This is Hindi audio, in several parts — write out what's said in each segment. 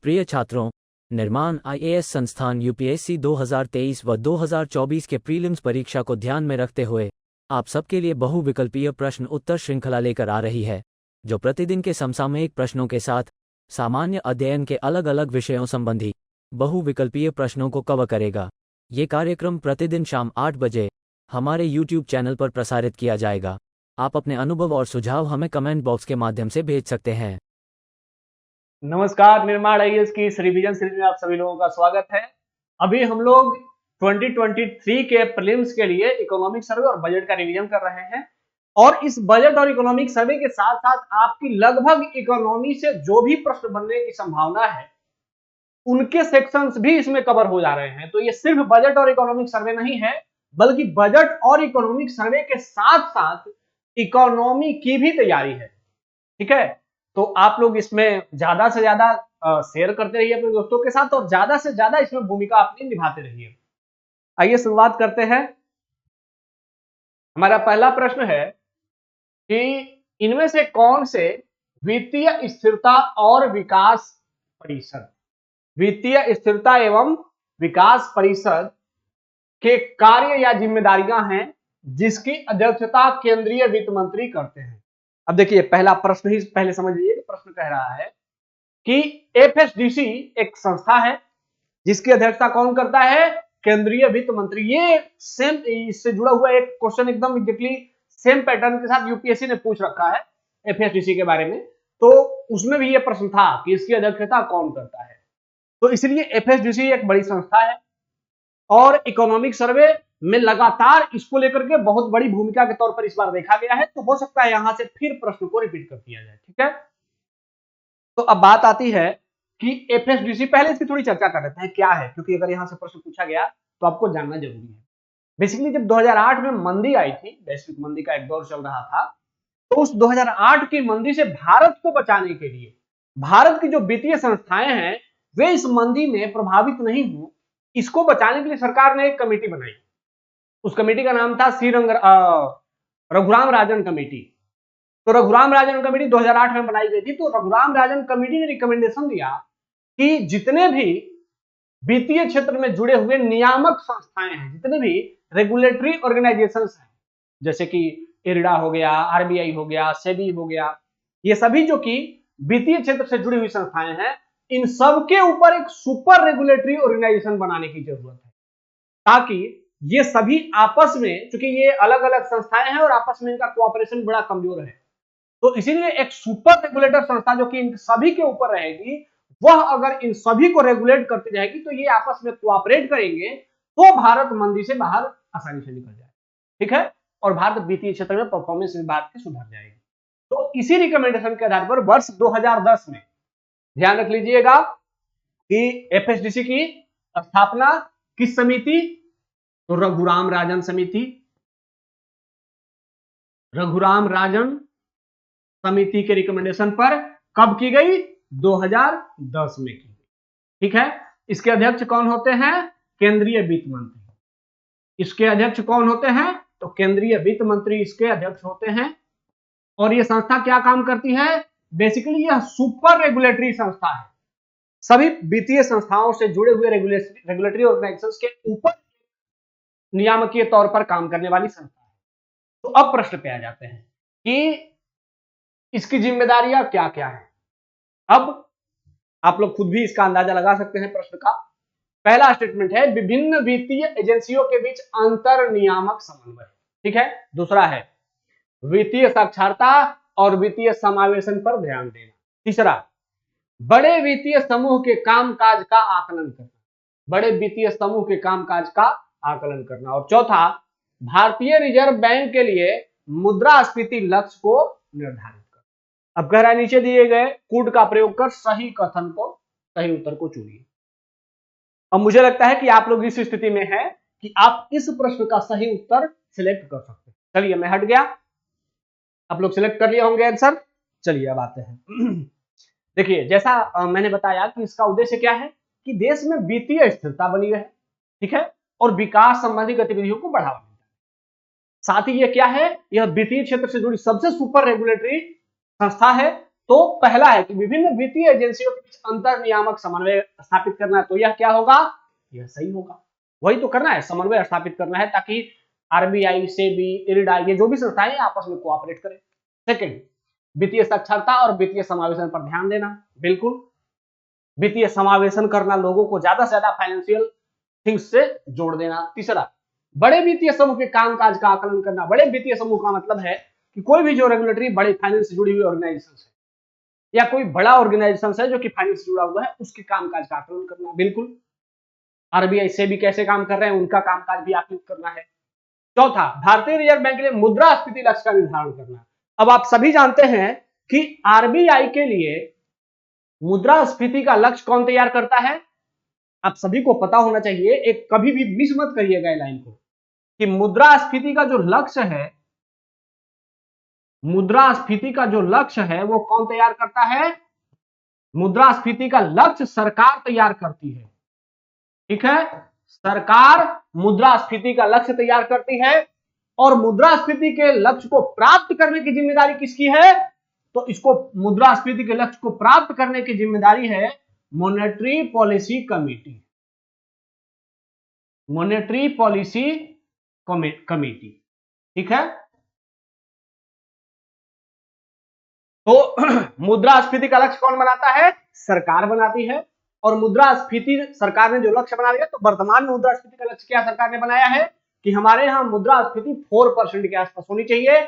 प्रिय छात्रों, निर्माण आईएएस संस्थान यूपीएससी 2023 व 2024 के प्रीलिम्स परीक्षा को ध्यान में रखते हुए आप सबके लिए बहुविकल्पीय प्रश्न उत्तर श्रृंखला लेकर आ रही है, जो प्रतिदिन के समसामयिक प्रश्नों के साथ सामान्य अध्ययन के अलग अलग विषयों संबंधी बहुविकल्पीय प्रश्नों को कवर करेगा। ये कार्यक्रम प्रतिदिन शाम 8 बजे हमारे YouTube चैनल पर प्रसारित किया जाएगा। आप अपने अनुभव और सुझाव हमें कमेंट बॉक्स के माध्यम से भेज सकते हैं। नमस्कार, निर्माण आईएएस की इस रिवीजन सीरीज में आप सभी लोगों का स्वागत है। अभी हम लोग 2023 के प्रीलिम्स के लिए इकोनॉमिक सर्वे और बजट का रिवीजन कर रहे हैं और इस बजट और इकोनॉमिक सर्वे के साथ साथ आपकी लगभग इकोनॉमी से जो भी प्रश्न बनने की संभावना है उनके सेक्शंस भी इसमें कवर हो जा रहे हैं। तो ये सिर्फ बजट और इकोनॉमिक सर्वे नहीं है, बल्कि बजट और इकोनॉमिक सर्वे के साथ साथ इकोनॉमी की भी तैयारी है। ठीक है, तो आप लोग इसमें ज्यादा से ज्यादा शेयर करते रहिए अपने दोस्तों के साथ और ज्यादा से ज्यादा इसमें भूमिका अपनी निभाते रहिए। आइए शुरुआत करते हैं। हमारा पहला प्रश्न है कि इनमें से कौन से वित्तीय स्थिरता और विकास एवं विकास परिषद के कार्य या जिम्मेदारियां हैं जिसकी अध्यक्षता केंद्रीय वित्त मंत्री करते हैं। अब देखिए, पहला प्रश्न ही पहले समझ लीजिए कि प्रश्न कह रहा है कि एफएसडीसी एक संस्था है जिसकी अध्यक्षता कौन करता है? केंद्रीय वित्त मंत्री। ये सेम इससे जुड़ा हुआ एक क्वेश्चन एकदम एग्जैक्टली सेम पैटर्न के साथ यूपीएससी ने पूछ रखा है एफएसडीसी के बारे में, तो उसमें भी ये प्रश्न था कि इसकी अध्यक्षता कौन करता है। तो इसलिए एफएसडीसी एक बड़ी संस्था है और इकोनॉमिक सर्वे में लगातार इसको लेकर के बहुत बड़ी भूमिका के तौर पर इस बार देखा गया है, तो हो सकता है यहां से फिर प्रश्न को रिपीट कर दिया जाए। ठीक है, तो अब बात आती है कि एफएसडीसी, पहले इसकी थोड़ी चर्चा कर लेते हैं क्या है, क्योंकि अगर यहां से प्रश्न पूछा गया तो आपको जानना जरूरी है। बेसिकली जब 2008 में मंदी आई थी, वैश्विक मंदी का एक दौर चल रहा था, तो उस 2008 की मंदी से भारत को बचाने के लिए भारत की जो वित्तीय संस्थाएं हैं वे इस मंदी में प्रभावित नहीं हो, इसको बचाने के लिए सरकार ने एक कमेटी बनाई। उस कमेटी का नाम था रघुराम राजन कमेटी। तो रघुराम राजन कमेटी 2008 में बनाई गई थी। तो रघुराम राजन कमेटी ने रिकमेंडेशन दिया कि जितने भी वित्तीय क्षेत्र में जुड़े हुए नियामक संस्थाएं हैं, जितने भी रेगुलेटरी ऑर्गेनाइजेशंस हैं, जैसे कि इरडा हो गया, आरबीआई हो गया, सेबी हो गया, ये सभी जो कि वित्तीय क्षेत्र से जुड़ी हुई संस्थाएं हैं, इन सबके ऊपर एक सुपर रेगुलेटरी ऑर्गेनाइजेशन बनाने की जरूरत है, ताकि ये सभी आपस में, चूंकि ये अलग अलग संस्थाएं हैं और आपस में इनका कोऑपरेशन बड़ा कमजोर है, तो इसीलिए एक सुपर रेगुलेटर संस्था जो कि इन सभी के ऊपर रहेगी, वह अगर इन सभी को रेगुलेट करती रहेगी तो ये आपस में कोऑपरेट करेंगे तो भारत मंदी से बाहर आसानी से निकल जाए। ठीक है, और भारत वित्तीय क्षेत्र में परफॉर्मेंस विभाग की सुधर जाएगी। तो इसी रिकमेंडेशन के आधार पर वर्ष 2010 में, ध्यान रख लीजिएगा कि एफएसडीसी की स्थापना किस समिति? तो रघुराम राजन समिति, रघुराम राजन समिति के रिकमेंडेशन पर कब की गई? 2010 में की गई। ठीक है, इसके अध्यक्ष कौन होते हैं? केंद्रीय वित्त मंत्री। इसके अध्यक्ष कौन होते हैं? तो केंद्रीय वित्त मंत्री इसके अध्यक्ष होते हैं। और यह संस्था क्या काम करती है? बेसिकली यह सुपर रेगुलेटरी संस्था है, सभी वित्तीय संस्थाओं से जुड़े हुए रेगुलेटरी ऑर्गेनाइजेशंस के ऊपर नियामकीय तौर पर काम करने वाली संस्था है। तो अब प्रश्न पे आ जाते हैं कि इसकी जिम्मेदारियां क्या क्या है। अब आप लोग खुद भी इसका अंदाजा लगा सकते हैं प्रश्न का। पहला स्टेटमेंट है विभिन्न वित्तीय एजेंसियों के बीच अंतर नियामक समन्वय। ठीक है, दूसरा है वित्तीय साक्षरता और वित्तीय समावेशन पर ध्यान देना। तीसरा, बड़े वित्तीय समूह के कामकाज का आकलन करना, बड़े वित्तीय समूह के कामकाज का आकलन करना। और चौथा, भारतीय रिजर्व बैंक के लिए मुद्रास्फीति लक्ष्य को निर्धारित करना। अब कह रहा है नीचे दिए गए कूट का प्रयोग कर सही कथन को, सही उत्तर को चुनिए। अब मुझे लगता है कि आप लोग इस स्थिति में हैं कि आप इस प्रश्न का सही उत्तर सिलेक्ट कर सकते हैं। चलिए, मैं हट गया, आप लोग सिलेक्ट कर लिए होंगे आंसर। चलिए अब आते हैं। देखिए, जैसा मैंने बताया कि इसका उद्देश्य क्या है कि देश में वित्तीय स्थिरता बनी रहे, ठीक है, और विकास संबंधी गतिविधियों को बढ़ावा मिलता है। साथ ही ये क्या है? यह वित्तीय क्षेत्र से जुड़ी सबसे सुपर रेगुलेटरी संस्था है तो पहला है कि विभिन्न वित्तीय एजेंसियों के बीच अंतर नियामक समन्वय स्थापित करना, तो यह क्या होगा, यह सही होगा। वही तो करना है, समन्वय स्थापित करना है ताकि आरबीआई, सेबी, इरडा, ये जो भी संस्थाएं आपस में कोऑपरेट करें। सेकंड, वित्तीय साक्षरता और वित्तीय समावेशन पर ध्यान देना, बिल्कुल वित्तीय समावेशन करना, लोगों को ज्यादा से ज्यादा फाइनेंशियल थिंग्स से जोड़ देना। तीसरा, बड़े वित्तीय समूह के कामकाज का आकलन करना। बड़े वित्तीय समूह का मतलब है कि कोई भी जो रेगुलेटरी बड़े फाइनेंस से जुड़ी हुई ऑर्गेनाइजेशन है या कोई बड़ा ऑर्गेनाइजेशन है जो कि फाइनेंस से जुड़ा हुआ है, उसके कामकाज का आकलन करना। बिल्कुल, आरबीआई से भी कैसे काम कर रहे हैं, उनका कामकाज भी आकलित करना है। चौथा, भारतीय रिजर्व बैंक के लिए मुद्रास्फीति लक्ष्य का निर्धारण करना। अब आप सभी जानते हैं कि आरबीआई के लिए मुद्रास्फीति का लक्ष्य कौन तैयार करता है, आप सभी को पता होना चाहिए। एक कभी भी मिस मत करिएगा लाइन को, कि मुद्रास्फीति का जो लक्ष्य है, मुद्रास्फीति का जो लक्ष्य है वो कौन तैयार करता है, मुद्रास्फीति का लक्ष्य सरकार तैयार करती है। ठीक है, सरकार मुद्रास्फीति का लक्ष्य तैयार करती है और मुद्रास्फीति के लक्ष्य को प्राप्त करने की जिम्मेदारी किसकी है, तो इसको मुद्रास्फीति के लक्ष्य को प्राप्त करने की जिम्मेदारी है monetary policy committee, monetary policy committee. ठीक है, तो मुद्रास्फीति का लक्ष्य कौन बनाता है, सरकार बनाती है। और मुद्रास्फीति सरकार ने जो लक्ष्य बना लिया, तो वर्तमान में मुद्रास्फीति का लक्ष्य क्या सरकार ने बनाया है कि हमारे यहाँ मुद्रास्फीति 4% के आसपास होनी चाहिए,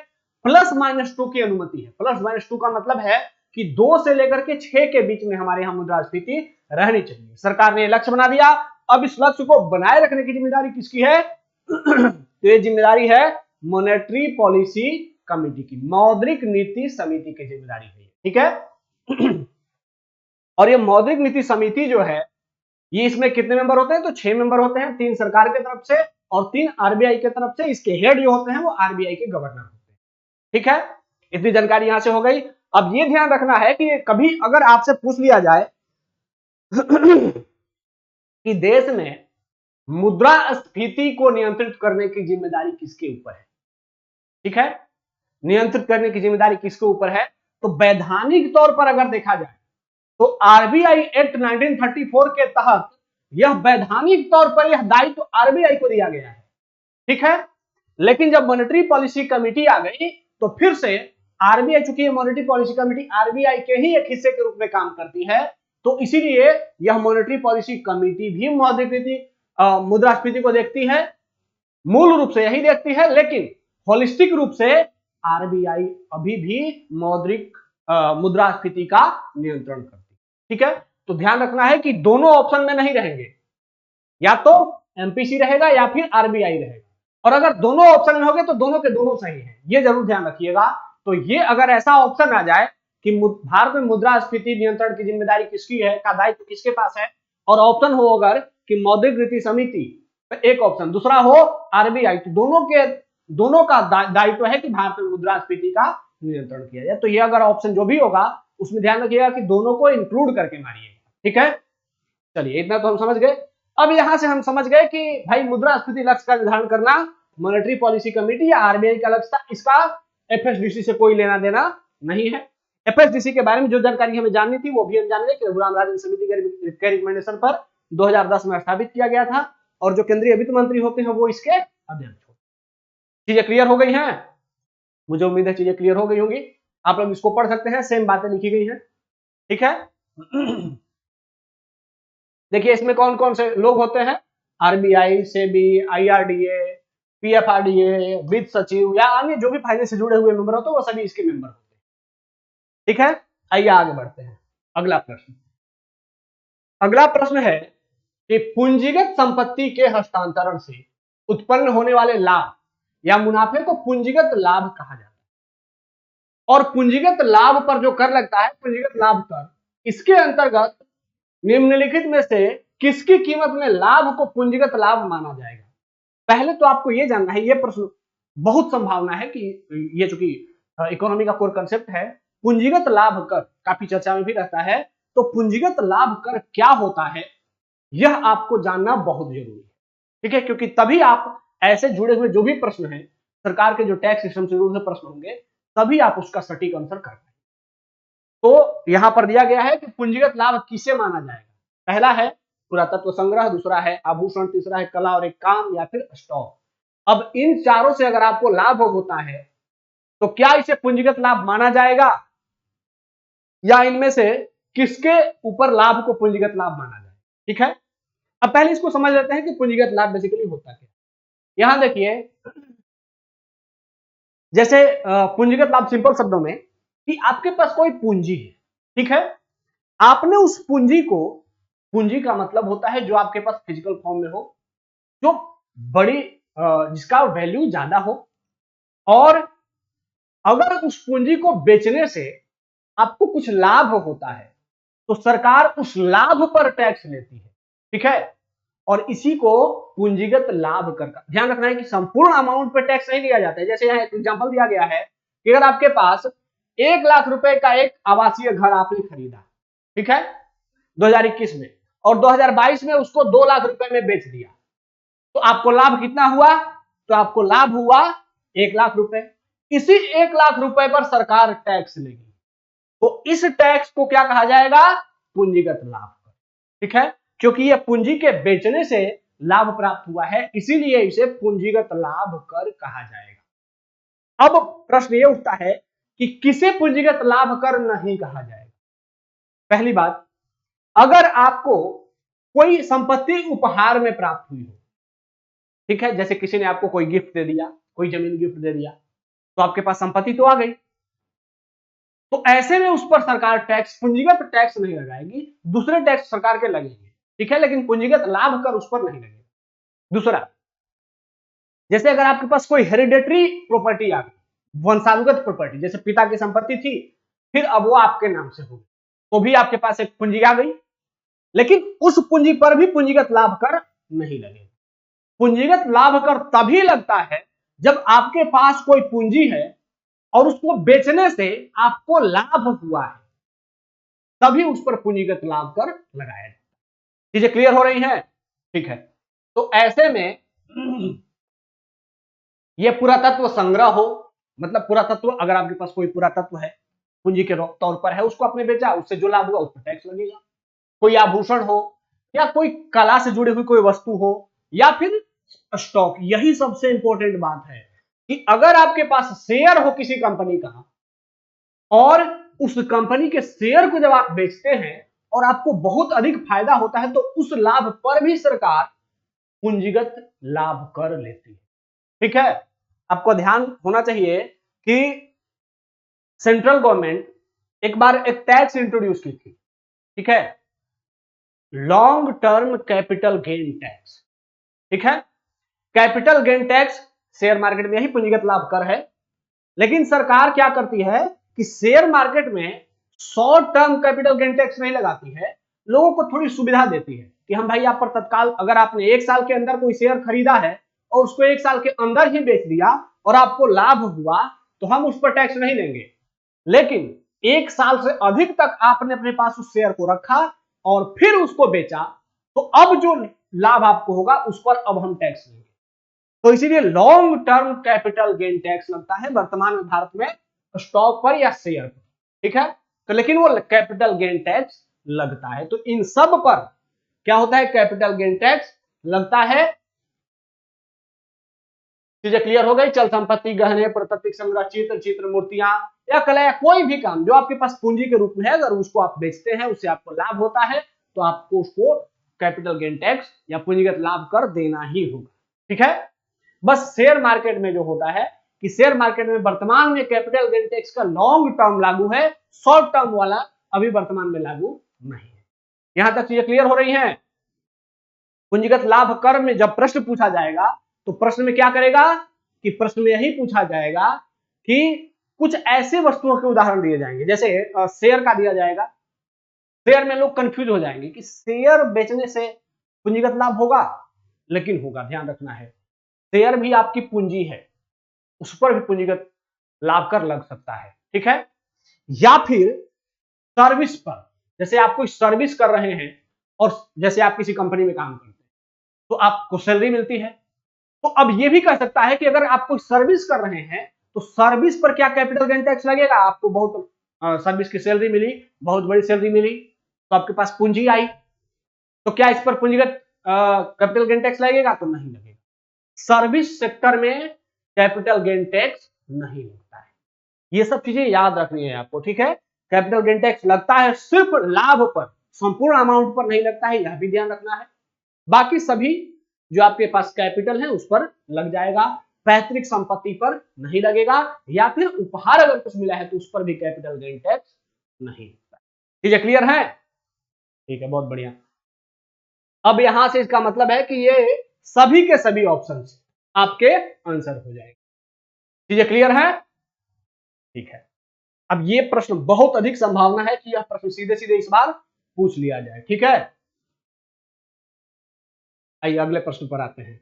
+-2 की अनुमति है। +-2 का मतलब है कि 2 से लेकर के 6 के बीच में हमारे यहाँ मुद्रास्फीति रहनी चाहिए। सरकार ने लक्ष्य बना दिया, अब इस लक्ष्य को बनाए रखने की जिम्मेदारी किसकी है तो ये जिम्मेदारी है मॉनेटरी पॉलिसी कमेटी की, मौद्रिक नीति समिति की जिम्मेदारी है। ठीक है और ये मौद्रिक नीति समिति जो है, ये इसमें कितने मेंबर होते हैं, तो 6 मेंबर होते हैं, 3 सरकार की तरफ से और 3 आरबीआई की तरफ से। इसके हेड जो होते हैं वो आरबीआई के गवर्नर होते हैं। ठीक है, इतनी जानकारी यहां से हो गई। अब ये ध्यान रखना है कि कभी अगर आपसे पूछ लिया जाए कि देश में मुद्रास्फीति को नियंत्रित करने की जिम्मेदारी किसके ऊपर है, ठीक है, नियंत्रित करने की जिम्मेदारी किसके ऊपर है, तो वैधानिक तौर पर अगर देखा जाए तो आरबीआई एक्ट 1934 के तहत यह वैधानिक तौर पर यह दायित्व आरबीआई को दिया गया है। ठीक है, लेकिन जब मॉनेटरी पॉलिसी कमेटी आ गई तो फिर से आरबीआई, चूंकि मॉनेटरी पॉलिसी कमेटी आरबीआई के ही एक हिस्से के रूप में काम करती है, तो इसीलिए यह मॉनेटरी पॉलिसी कमेटी भी मौद्रिक नीति मुद्रास्फीति को देखती है, मूल रूप से यही देखती है, लेकिन होलिस्टिक रूप से आरबीआई अभी भी मौद्रिक मुद्रास्फीति का नियंत्रण करती है। ठीक है, तो ध्यान रखना है कि दोनों ऑप्शन में नहीं रहेंगे, या तो एमपीसी रहेगा या फिर आरबीआई रहेगा, और अगर दोनों ऑप्शन में होंगे तो दोनों के दोनों सही हैं, ये जरूर ध्यान रखिएगा। तो ये अगर ऐसा ऑप्शन आ जाए कि भारत में मुद्रास्फीति नियंत्रण की जिम्मेदारी किसकी है, का दायित्व किसके पास है, और ऑप्शन हो अगर कि मौद्रिक नीति समिति, एक ऑप्शन, दूसरा हो आरबीआई, तो दोनों का दायित्व है कि भारत में मुद्रास्फीति का नियंत्रण किया जाए। तो ये अगर ऑप्शन जो भी होगा उसमें ध्यान रखिएगा कि दोनों को इंक्लूड करके मारिएगा। ठीक है, चलिए इतना तो हम समझ गए। अब यहां से हम समझ गए कि भाई मुद्रास्फीति लक्ष्य का निर्धारण करना मॉनेटरी पॉलिसी कमेटी या आरबीआई का लक्ष्य था, इसका एफएसडीसी से कोई लेना देना नहीं है। एफएसडीसी के बारे में जो जानकारी हमें जाननी थी वो भी हम जान गए कि रघुराम राजन समिति के रिकमेंडेशन पर 2010 में स्थापित किया गया था, और जो केंद्रीय वित्त मंत्री होते हैं वो इसके अध्यक्ष होते हैं। चीजें क्लियर हो गई हैं, मुझे उम्मीद है चीजें क्लियर हो गई होंगी। आप लोग इसको पढ़ सकते हैं, सेम बातें लिखी गई हैं। ठीक है देखिए इसमें कौन कौन से लोग होते हैं, आरबीआई, सेबी, आईआरडीए, पीएफआरडीए, वित्त सचिव या अन्य जो भी फाइनेंस से जुड़े हुए मेंबर होते हैं वो सभी इसके मेंबर होते हैं। ठीक है, आइए आगे बढ़ते हैं। अगला प्रश्न है कि पूंजीगत संपत्ति के हस्तांतरण से उत्पन्न होने वाले लाभ या मुनाफे को पूंजीगत लाभ कहा जाता है, और पूंजीगत लाभ पर जो कर लगता है, पूंजीगत लाभ कर, इसके अंतर्गत निम्नलिखित में से किसकी कीमत में लाभ को पूंजीगत लाभ माना जाएगा। पहले तो आपको यह जानना है, यह प्रश्न बहुत संभावना है कि ये चूंकि इकोनॉमी का कोर कंसेप्ट है, पूंजीगत लाभ कर काफी चर्चा में भी रहता है, तो पूंजीगत लाभ कर क्या होता है यह आपको जानना बहुत जरूरी है। ठीक है, क्योंकि तभी आप ऐसे जुड़े हुए जो भी प्रश्न हैं, सरकार के जो टैक्स सिस्टम से जुड़े हुए प्रश्न होंगे, तभी आप उसका सटीक आंसर कर पाएंगे। तो यहां पर दिया गया है कि पूंजीगत लाभ किसे माना जाएगा। पहला है पुरातत्व संग्रह, दूसरा है आभूषण, तीसरा है कला और एक काम, या फिर स्टॉक। अब इन चारों से अगर आपको लाभ होता है तो क्या इसे पूंजीगत लाभ माना जाएगा, या इनमें से किसके ऊपर लाभ को पूंजीगत लाभ माना जाए। ठीक है, अब पहले इसको समझ लेते हैं कि पूंजीगत लाभ बेसिकली होता क्या। यहां देखिए, जैसे पूंजीगत लाभ सिंपल शब्दों में कि आपके पास कोई पूंजी है, ठीक है, आपने उस पूंजी को, पूंजी का मतलब होता है जो आपके पास फिजिकल फॉर्म में हो, जो बड़ी जिसका वैल्यू ज्यादा हो, और अगर उस पूंजी को बेचने से आपको कुछ लाभ होता है तो सरकार उस लाभ पर टैक्स लेती है। ठीक है, और इसी को पूंजीगत लाभ कर, ध्यान रखना है कि संपूर्ण अमाउंट पर टैक्स नहीं लिया जाता है। जैसे यहाँ एक एग्जांपल दिया गया है कि अगर आपके पास 1,00,000 रुपए का एक आवासीय घर आपने खरीदा, ठीक है, 2021 में, और 2022 में उसको 2,00,000 रुपए में बेच दिया, तो आपको लाभ कितना हुआ? तो आपको लाभ हुआ 1,00,000 रुपए। इसी 1,00,000 रुपए पर सरकार टैक्स लेगी, तो इस टैक्स को क्या कहा जाएगा? पूंजीगत लाभ। ठीक है, क्योंकि यह पूंजी के बेचने से लाभ प्राप्त हुआ है, इसीलिए इसे पूंजीगत लाभ कर कहा जाएगा। अब प्रश्न यह उठता है कि किसे पूंजीगत लाभ कर नहीं कहा जाएगा। पहली बात, अगर आपको कोई संपत्ति उपहार में प्राप्त हुई हो, ठीक है, जैसे किसी ने आपको कोई गिफ्ट दे दिया, कोई जमीन गिफ्ट दे दिया, तो आपके पास संपत्ति तो आ गई, तो ऐसे में उस पर सरकार टैक्स, पूंजीगत टैक्स नहीं लगाएगी, दूसरे टैक्स सरकार के लगेंगे। ठीक है, लेकिन पूंजीगत लाभ कर उस पर नहीं लगेगा। दूसरा, जैसे अगर आपके पास कोई हेरिडेटरी प्रॉपर्टी आ गई, वंशानुगत प्रॉपर्टी, जैसे पिता की संपत्ति थी, फिर अब वो आपके नाम से हो गई, तो भी आपके पास एक पूंजी आ गई, लेकिन उस पूंजी पर भी पूंजीगत लाभ कर नहीं लगेगा। पूंजीगत लाभ कर तभी लगता है जब आपके पास कोई पूंजी है और उसको बेचने से आपको लाभ हुआ है, तभी उस पर पूंजीगत लाभ कर लगाया जाता है। चीजें क्लियर हो रही हैं? ठीक है, तो ऐसे में यह पुरातत्व संग्रह हो, मतलब पुरातत्व, अगर आपके पास कोई पुरातत्व है, पूंजी के तौर पर है, उसको आपने बेचा, उससे जो लाभ हुआ उस पर टैक्स लगेगा। कोई आभूषण हो, या कोई कला से जुड़ी हुई कोई वस्तु हो, या फिर स्टॉक। यही सबसे इंपॉर्टेंट बात है कि अगर आपके पास शेयर हो किसी कंपनी का, और उस कंपनी के शेयर को जब आप बेचते हैं और आपको बहुत अधिक फायदा होता है, तो उस लाभ पर भी सरकार पूंजीगत लाभ कर लेती है। ठीक है, आपको ध्यान होना चाहिए कि सेंट्रल गवर्नमेंट एक बार एक टैक्स इंट्रोड्यूस की थी, ठीक है, long term capital gain tax. ठीक है, capital gain tax share market में यही पूंजीगत लाभ कर है, लेकिन सरकार क्या करती है कि शेयर मार्केट में short term capital gain tax नहीं लगाती है, लोगों को थोड़ी सुविधा देती है कि हम भाई आप पर तत्काल, अगर आपने 1 साल के अंदर कोई शेयर खरीदा है और उसको 1 साल के अंदर ही बेच दिया और आपको लाभ हुआ, तो हम उस पर टैक्स नहीं लेंगे, लेकिन 1 साल से अधिक तक आपने अपने पास उस शेयर को रखा और फिर उसको बेचा, तो अब जो लाभ आपको होगा उस पर अब हम टैक्स लेंगे। तो इसीलिए long term capital gain tax लगता है वर्तमान में भारत में स्टॉक पर या शेयर पर। ठीक है, तो लेकिन वो कैपिटल गेन टैक्स लगता है, तो इन सब पर क्या होता है? कैपिटल गेन टैक्स लगता है। चीजें क्लियर हो गई? चल संपत्ति, गहने, प्रत्यक्ष संग्रह, चित्र मूर्तियां या कला या कोई भी काम जो आपके पास पूंजी के रूप में है, अगर उसको आप बेचते हैं, उससे आपको लाभ होता है, तो आपको उसको कैपिटल गेन टैक्स या पूंजीगत लाभ कर देना ही होगा। ठीक है, बस शेयर मार्केट में जो होता है कि शेयर मार्केट में वर्तमान में कैपिटल गेन टैक्स का लॉन्ग टर्म लागू है, शॉर्ट टर्म वाला अभी वर्तमान में लागू नहीं है। यहां तक चीजें क्लियर हो रही हैं? पूंजीगत लाभ कर में जब प्रश्न पूछा जाएगा तो प्रश्न में क्या करेगा कि प्रश्न में यही पूछा जाएगा कि कुछ ऐसे वस्तुओं के उदाहरण दिए जाएंगे, जैसे शेयर का दिया जाएगा। शेयर में लोग कंफ्यूज हो जाएंगे कि शेयर बेचने से पूंजीगत लाभ होगा, लेकिन होगा, ध्यान रखना है, शेयर भी आपकी पूंजी है, उस पर भी पूंजीगत लाभ कर लग सकता है। ठीक है, या फिर सर्विस पर, जैसे आप कोई सर्विस कर रहे हैं और जैसे आप किसी कंपनी में काम करते हैं तो आपको सैलरी मिलती है, तो अब ये भी कह सकता है कि अगर आप कोई सर्विस कर रहे हैं तो सर्विस पर क्या कैपिटल गेन टैक्स लगेगा? आपको बहुत सर्विस की सैलरी मिली, बहुत बड़ी सैलरी मिली, तो आपके पास पूंजी आई, तो क्या इस पर पूंजीगत कैपिटल गेन टैक्स लगेगा? तो नहीं लगेगा। सर्विस सेक्टर में कैपिटल गेन टैक्स नहीं लगता है। ये सब चीजें याद रखनी है आपको, ठीक है। कैपिटल गेन टैक्स लगता है सिर्फ लाभ पर, संपूर्ण अमाउंट पर नहीं लगता है, यह भी ध्यान रखना है। बाकी सभी जो आपके पास कैपिटल है उस पर लग जाएगा, पैतृक संपत्ति पर नहीं लगेगा, या फिर उपहार अगर कुछ मिला है तो उस पर भी कैपिटल गेन टैक्स नहीं लगता। ठीक है, क्लियर है? ठीक है, बहुत बढ़िया। अब यहां से इसका मतलब है कि ये सभी के सभी ऑप्शंस आपके आंसर हो जाएंगे। चीजें क्लियर है? ठीक है। अब ये प्रश्न बहुत अधिक संभावना है कि यह प्रश्न सीधे सीधे इस बार पूछ लिया जाए, ठीक है। आइए अगले प्रश्न पर आते हैं।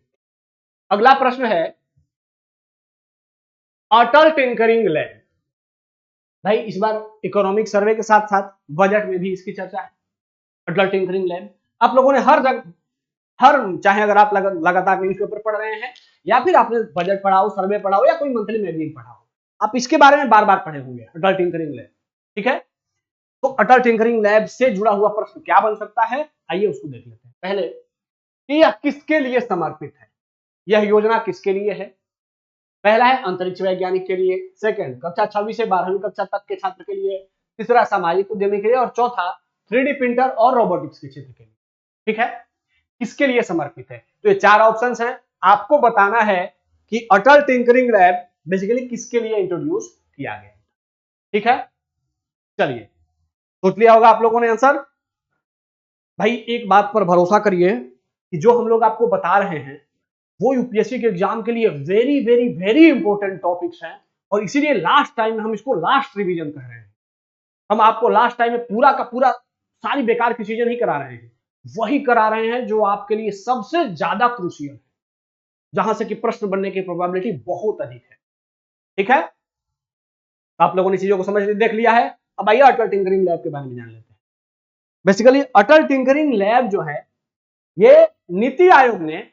अगला प्रश्न है अटल टिंकरिंग लैब। भाई इस बार इकोनॉमिक सर्वे के साथ साथ बजट में भी इसकी चर्चा है। अटल टिंकरिंग लैब आप लोगों ने हर जगह, चाहे अगर आप लगातार न्यूज़पेपर पढ़ रहे हैं, या फिर आपने बजट पढ़ा हो, सर्वे पढ़ा हो, या कोई मंथली मैगजीन पढ़ा हो, आप इसके बारे में बार बार पढ़े होंगे, अटल टिंकरिंग लैब, ठीक है। तो अटल टिंकरिंग लैब से जुड़ा हुआ प्रश्न क्या बन सकता है, आइए उसको देख लेते हैं। पहले कि यह किसके लिए समर्पित है, यह योजना किसके लिए है? पहला है अंतरिक्ष वैज्ञानिक के लिए, सेकंड कक्षा 6वीं से 12वीं कक्षा तक के छात्र के लिए, तीसरा सामाजिक उद्यमी के लिए, और चौथा 3D प्रिंटर और रोबोटिक्स के क्षेत्र के लिए। ठीक है, किसके लिए समर्पित है? तो ये चार ऑप्शंस हैं, आपको बताना है कि अटल टिंकरिंग लैब बेसिकली किसके लिए इंट्रोड्यूस किया गया। ठीक है, चलिए सोच लिया होगा आप लोगों ने आंसर। भाई एक बात पर भरोसा करिए कि जो हम लोग आपको बता रहे हैं वो यूपीएससी के एग्जाम के लिए very very very important topics हैं, और इसीलिए लास्ट टाइम में हम इसको लास्ट रिवीजन कर रहे हैं। हम आपको लास्ट टाइम में पूरा का पूरा सारी बेकार की चीजें नहीं करा रहे हैं, वही करा रहे हैं जो आपके लिए सबसे ज्यादा क्रूशियल है, जहां से कि प्रश्न बनने की प्रोबेबिलिटी बहुत अधिक है। ठीक है, आप लोगों ने चीजों को समझ देख लिया है। अब आइए अटल टिंकरिंग लैब के बारे में जान लेते हैं। बेसिकली अटल टिंकरिंग लैब जो है, ये नीति आयोग ने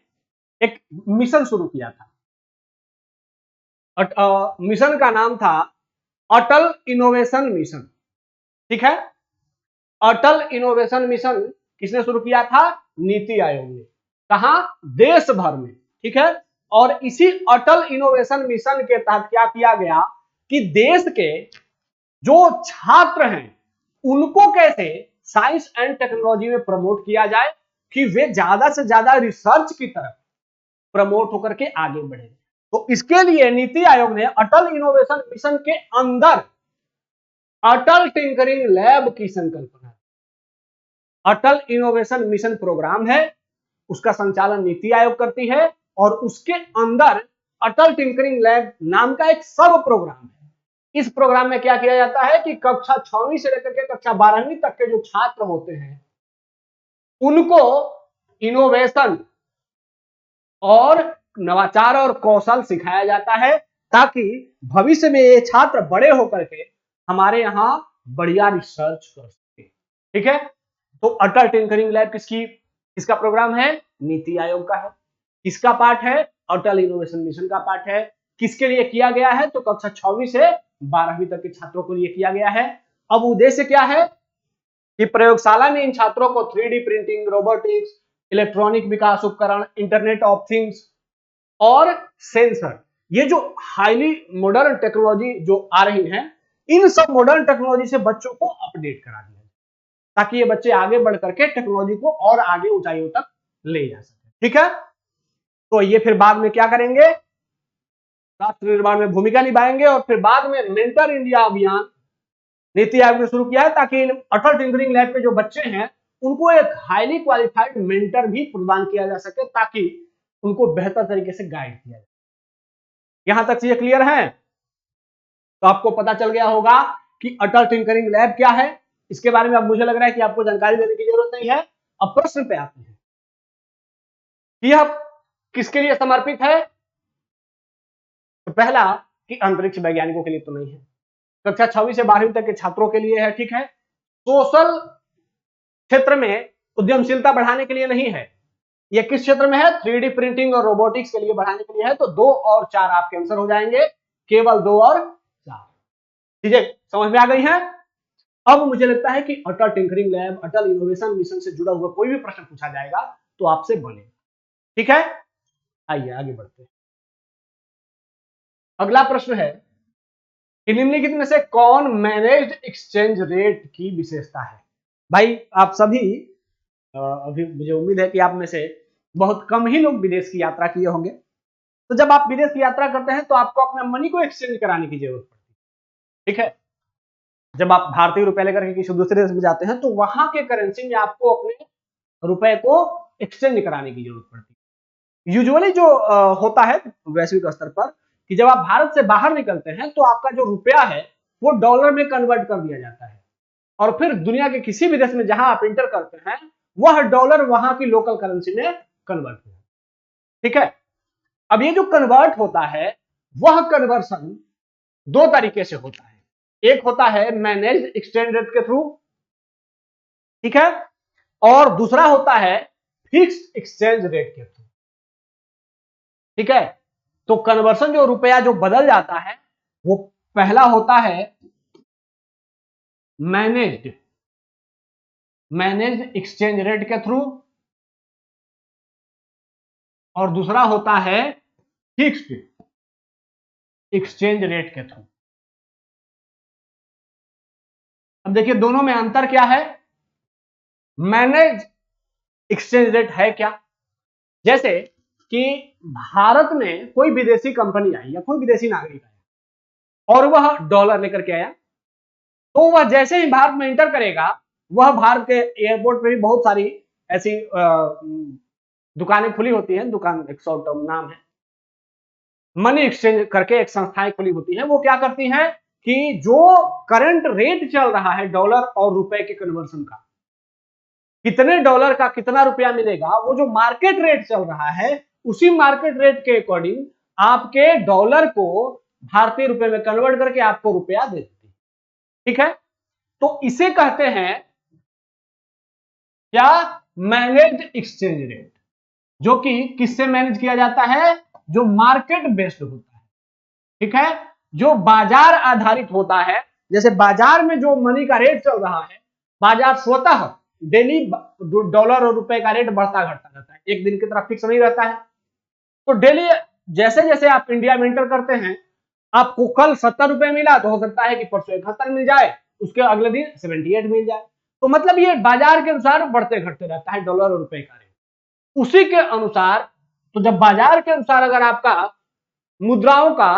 एक मिशन शुरू किया था। मिशन का नाम था अटल इनोवेशन मिशन। ठीक है, अटल इनोवेशन मिशन किसने शुरू किया था? नीति आयोग ने। कहा? देश भर में। ठीक है, और इसी अटल इनोवेशन मिशन के तहत क्या किया गया कि देश के जो छात्र हैं उनको कैसे साइंस एंड टेक्नोलॉजी में प्रमोट किया जाए कि वे ज्यादा से ज्यादा रिसर्च की तरफ प्रमोट होकर के आगे बढ़े। तो इसके लिए नीति आयोग ने अटल इनोवेशन मिशन के अंदर अटल टिंकरिंग लैब की संकल्पना, अटल इनोवेशन मिशन प्रोग्राम है, उसका संचालन नीति आयोग करती है, और उसके अंदर अटल टिंकरिंग लैब नाम का एक सब प्रोग्राम है। इस प्रोग्राम में क्या किया जाता है कि कक्षा 6वीं से लेकर के कक्षा 12वीं तक के जो छात्र होते हैं उनको इनोवेशन और नवाचार और कौशल सिखाया जाता है, ताकि भविष्य में ये छात्र बड़े होकर के हमारे यहां बढ़िया रिसर्च कर सके। ठीक है, तो अटल टिंकरिंग लैब किसका प्रोग्राम है? नीति आयोग का है। किसका पार्ट है? अटल इनोवेशन मिशन का पार्ट है। किसके लिए किया गया है? तो कक्षा 6वीं से 12वीं तक के छात्रों के लिए किया गया है। अब उद्देश्य क्या है कि प्रयोगशाला में इन छात्रों को 3D प्रिंटिंग, रोबोटिक्स, इलेक्ट्रॉनिक विकास उपकरण, इंटरनेट ऑफ थिंग्स और सेंसर, ये जो हाईली मॉडर्न टेक्नोलॉजी जो आ रही है, इन सब मॉडर्न टेक्नोलॉजी से बच्चों को अपडेट करा दिया जाए, ताकि ये बच्चे आगे बढ़ करके टेक्नोलॉजी को और आगे ऊंचाइयों तक ले जा सके। ठीक है, तो ये फिर बाद में क्या करेंगे? राष्ट्र निर्माण में भूमिका निभाएंगे, और फिर बाद में मेंटर इंडिया अभियान नीति आयोग ने शुरू किया है, ताकि अटल टिंकरिंग लैब के जो बच्चे हैं उनको एक हाईली क्वालिफाइड मेंटर भी प्रदान किया जा सके, ताकि उनको बेहतर तरीके से गाइड किया जाए। यहां तक चीजें क्लियर है? तो आपको पता चल गया होगा कि अटल टिंकरिंग लैब क्या है। इसके बारे में अब मुझे लग रहा है कि आपको जानकारी देने की जरूरत नहीं है। अब प्रश्न पे आते हैं कि यह किसके लिए समर्पित है। तो पहला कि अंतरिक्ष वैज्ञानिकों के लिए तो नहीं है, कक्षा 6वीं से 12वीं तक के छात्रों के लिए है। ठीक है, सोशल क्षेत्र में उद्यमशीलता बढ़ाने के लिए नहीं है। यह किस क्षेत्र में है? 3D प्रिंटिंग और रोबोटिक्स के लिए बढ़ाने के लिए है। तो 2 और 4 आपके आंसर हो जाएंगे, केवल 2 और 4। चीजें समझ में आ गई हैं? अब मुझे लगता है कि अटल टिंकरिंग लैब, अटल इनोवेशन मिशन से जुड़ा हुआ कोई भी प्रश्न पूछा जाएगा तो आपसे बनेगा। ठीक है, आइए आगे बढ़ते हैं। अगला प्रश्न है कि निम्नलिखित में से कौन मैनेज्ड एक्सचेंज रेट की विशेषता है? भाई आप सभी अभी मुझे उम्मीद है कि आप में से बहुत कम ही लोग विदेश की यात्रा किए होंगे। तो जब आप विदेश की यात्रा करते हैं तो आपको अपने मनी को एक्सचेंज कराने की जरूरत पड़ती है। ठीक है, जब आप भारतीय रुपए लेकर के किसी दूसरे देश में जाते हैं तो वहां के करेंसी में आपको अपने रुपए को एक्सचेंज कराने की जरूरत पड़ती है। यूजुअली जो होता है वैश्विक स्तर पर कि जब आप भारत से बाहर निकलते हैं तो आपका जो रुपया है वो डॉलर में कन्वर्ट कर दिया जाता है और फिर दुनिया के किसी भी देश में जहां आप इंटर करते हैं वह डॉलर वहां की लोकल करेंसी में कन्वर्ट हो जाता है। ठीक है, अब ये जो कन्वर्ट होता है वह कन्वर्सन दो तरीके से होता है। एक होता है मैनेज्ड एक्सचेंज रेट के थ्रू, ठीक है, और दूसरा होता है फिक्स्ड एक्सचेंज रेट के थ्रू। ठीक है, तो कन्वर्सन जो रुपया जो बदल जाता है वो पहला होता है मैनेज्ड एक्सचेंज रेट के थ्रू और दूसरा होता है फिक्स्ड एक्सचेंज रेट के थ्रू। अब देखिए दोनों में अंतर क्या है। मैनेज एक्सचेंज रेट है क्या, जैसे कि भारत में कोई विदेशी कंपनी आई या कोई विदेशी नागरिक आया और वह डॉलर लेकर के आया, तो वह जैसे ही भारत में इंटर करेगा वह भारत के एयरपोर्ट पे भी बहुत सारी ऐसी दुकानें खुली होती हैं, दुकान एक शॉर्ट टर्म नाम है, मनी एक्सचेंज करके एक संस्थाएं खुली होती हैं। वो क्या करती हैं कि जो करंट रेट चल रहा है डॉलर और रुपए के कन्वर्सन का, कितने डॉलर का कितना रुपया मिलेगा, वो जो मार्केट रेट चल रहा है उसी मार्केट रेट के अकॉर्डिंग आपके डॉलर को भारतीय रुपए में कन्वर्ट करके आपको रुपया दे देती है। ठीक है, तो इसे कहते हैं क्या, मैनेज्ड एक्सचेंज रेट, जो कि किससे मैनेज किया जाता है, जो मार्केट बेस्ड होता है। ठीक है, जो बाजार आधारित होता है। जैसे बाजार में जो मनी का रेट चल रहा है, बाजार स्वतः डेली डॉलर और रुपए का रेट बढ़ता घटता रहता है, एक दिन की तरफ फिक्स नहीं रहता है। तो डेली जैसे जैसे आप इंडिया में एंटर करते हैं, आपको कल 70 रुपए मिला तो हो सकता है कि परसों 71 मिल जाए, उसके अगले दिन 78 मिल जाए। तो मतलब ये बाजार के अनुसार बढ़ते घटते रहता है डॉलर और रुपए का रेट। उसी के अनुसार, तो जब बाजार के अनुसार अगर आपका मुद्राओं का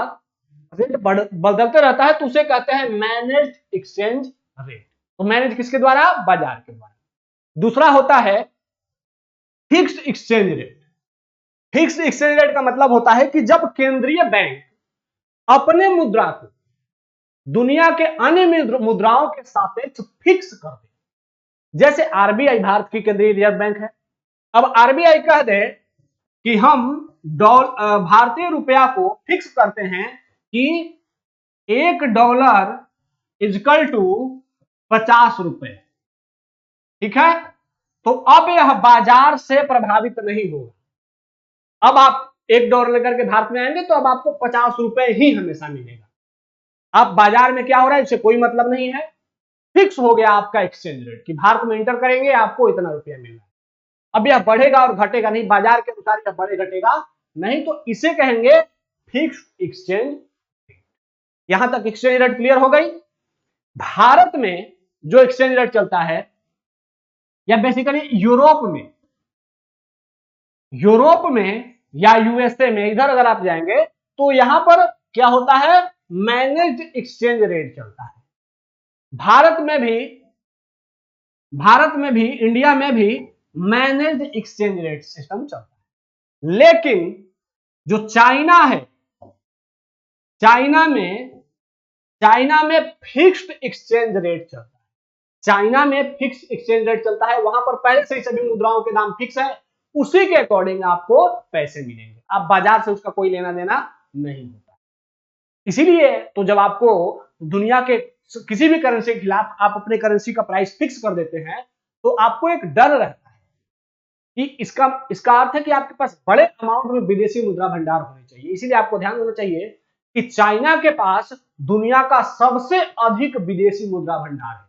रेट बदलते रहता है तो उसे कहते हैं मैनेज्ड एक्सचेंज रेट। तो मैनेज किसके द्वारा, बाजार के द्वारा। दूसरा होता है fixed exchange rate. Fixed exchange rate का मतलब होता है कि जब केंद्रीय बैंक अपने मुद्रा को दुनिया के अन्य मुद्राओं के सापेक्ष फिक्स कर दे, जैसे आरबीआई भारत की केंद्रीय रिजर्व बैंक है। अब आरबीआई कह दे कि हम भारतीय रुपया को फिक्स करते हैं कि $1 इजकल टू 50 रुपए। ठीक है, तो अब यह बाजार से प्रभावित नहीं होगा। अब आप $1 लेकर के भारत में आएंगे तो अब आपको 50 रुपए ही हमेशा मिलेगा। अब बाजार में क्या हो रहा है इससे कोई मतलब नहीं है, फिक्स हो गया आपका एक्सचेंज रेट कि भारत में इंटर करेंगे आपको इतना रुपया मिल रहा है। अब यह बढ़ेगा और घटेगा नहीं, बाजार के अनुसार यह बढ़े घटेगा नहीं, तो इसे कहेंगे फिक्स्ड एक्सचेंज रेट। यहां तक एक्सचेंज रेट क्लियर हो गई। भारत में जो एक्सचेंज रेट चलता है, या बेसिकली यूरोप में या यूएसए में, इधर अगर आप जाएंगे तो यहां पर क्या होता है, मैनेज्ड एक्सचेंज रेट चलता है। भारत में भी इंडिया में भी मैनेज्ड एक्सचेंज रेट सिस्टम चलता है। लेकिन जो चाइना है, चाइना में फिक्स्ड एक्सचेंज रेट चलता है। चाइना में फिक्स्ड एक्सचेंज रेट चलता है, वहां पर पहले से ही सभी मुद्राओं के दाम फिक्स है, उसी के अकॉर्डिंग आपको पैसे मिलेंगे। आप बाजार से उसका कोई लेना देना नहीं होता। इसीलिए तो जब आपको दुनिया के किसी भी करेंसी के खिलाफ आप अपने करेंसी का प्राइस फिक्स कर देते हैं तो आपको एक डर रहता है कि इसका अर्थ है कि आपके पास बड़े अमाउंट में विदेशी मुद्रा भंडार होने चाहिए। इसीलिए आपको ध्यान होना चाहिए कि चाइना के पास दुनिया का सबसे अधिक विदेशी मुद्रा भंडार है।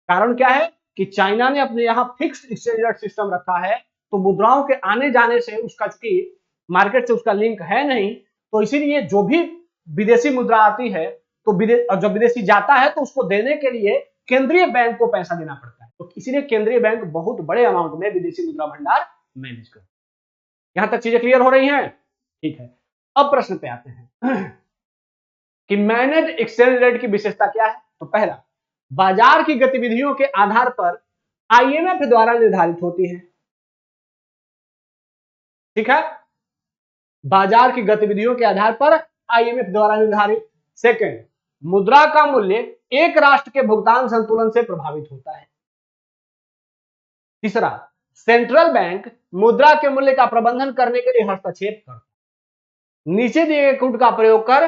कारण क्या है कि चाइना ने अपने यहां फिक्स्ड एक्सचेंज रेट सिस्टम रखा है, तो मुद्राओं के आने जाने से उसका चूंकि मार्केट से उसका लिंक है नहीं, तो इसीलिए जो भी विदेशी मुद्रा आती है तो जब विदेशी जाता है तो उसको देने के लिए केंद्रीय बैंक को पैसा देना पड़ता है, तो इसीलिए केंद्रीय बैंक बहुत बड़े अमाउंट में विदेशी मुद्रा भंडार मैनेज करता है। यहां तक चीजें क्लियर हो रही हैं? ठीक है, अब प्रश्न पे आते हैं कि मैनेज एक्सचेंज रेट की विशेषता क्या है। तो पहला, बाजार की गतिविधियों के आधार पर आईएमएफ द्वारा निर्धारित होती है। ठीक है, बाजार की गतिविधियों के आधार पर आईएमएफ द्वारा निर्धारित। सेकंड, मुद्रा का मूल्य एक राष्ट्र के भुगतान संतुलन से प्रभावित होता है। तीसरा, सेंट्रल बैंक मुद्रा के मूल्य का प्रबंधन करने के लिए हस्तक्षेप करता है। नीचे दिए गए कूट का प्रयोग कर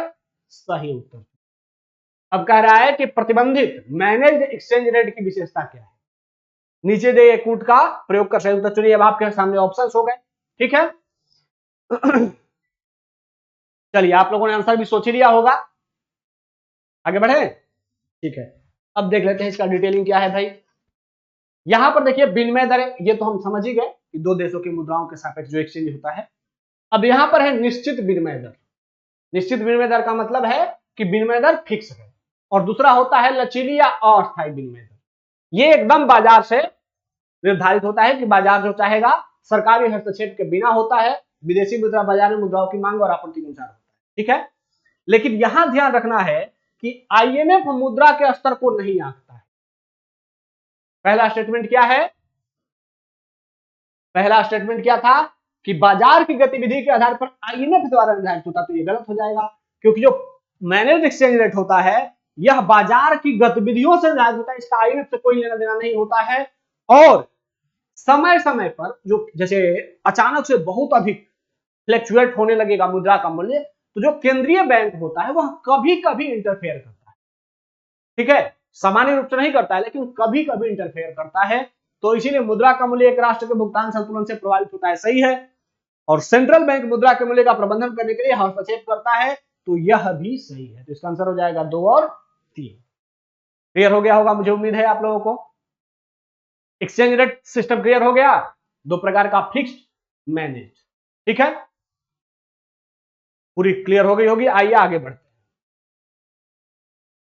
सही उत्तर। अब कह रहा है कि प्रतिबंधित मैनेज्ड एक्सचेंज रेट की विशेषता क्या है। नीचे दिए गए कूट का प्रयोग कर सही उत्तर चुनिए। अब आपके सामने ऑप्शंस हो गए। ठीक है, चलिए आप लोगों ने आंसर भी सोच ही लिया होगा, आगे बढ़े। ठीक है, अब देख लेते हैं इसका डिटेलिंग क्या है भाई। यहां पर देखिए विनिमय दर, ये तो हम समझ ही गए कि दो देशों की मुद्राओं के सापेक्ष जो एक्सचेंज होता है। अब यहां पर है निश्चित विनिमय दर। निश्चित विनिमय दर का मतलब है कि विनिमय दर फिक्स है, और दूसरा होता है लचीली या अस्थायी विनिमय दर। ये एकदम बाजार से निर्धारित होता है कि बाजार जो चाहेगा सरकारी हस्तक्षेप के बिना होता है। विदेशी मुद्रा बाजार में मुद्राओं की मांग और आपूर्ति के अनुसार होता है। ठीक है, लेकिन यहां ध्यान रखना है कि आईएमएफ मुद्रा के स्तर को नहीं आंकता है। पहला स्टेटमेंट क्या है? पहला स्टेटमेंट क्या था कि बाजार की गतिविधि के आधार पर आईएमएफ द्वारा निर्धारित होता, तो ये गलत हो जाएगा, क्योंकि जो मैनेज एक्सचेंज रेट होता है यह बाजार की गतिविधियों से निर्धारित होता है, इसका आईएमएफ से कोई लेना देना नहीं होता है। और समय समय पर जो जैसे अचानक से बहुत अधिक फ्लैक्चुएट होने लगेगा मुद्रा का मूल्य, तो जो केंद्रीय बैंक होता है वह कभी कभी इंटरफेयर करता है। ठीक है, सामान्य रूप से नहीं करता है, लेकिन कभी कभी इंटरफेयर करता है। तो इसीलिए मुद्रा का मूल्य एक राष्ट्र के भुगतान संतुलन से प्रभावित होता है, सही है। और सेंट्रल बैंक मुद्रा के मूल्य का प्रबंधन करने के लिए हस्तक्षेप करता है, तो यह भी सही है। तो इसका आंसर हो जाएगा 2 और 3। क्लियर हो गया होगा, मुझे उम्मीद है आप लोगों को। एक्सचेंज रेट सिस्टम क्लियर हो गया, दो प्रकार का, फिक्स्ड, मैनेज। ठीक है, पूरी क्लियर हो गई होगी। आइए आगे बढ़ते हैं।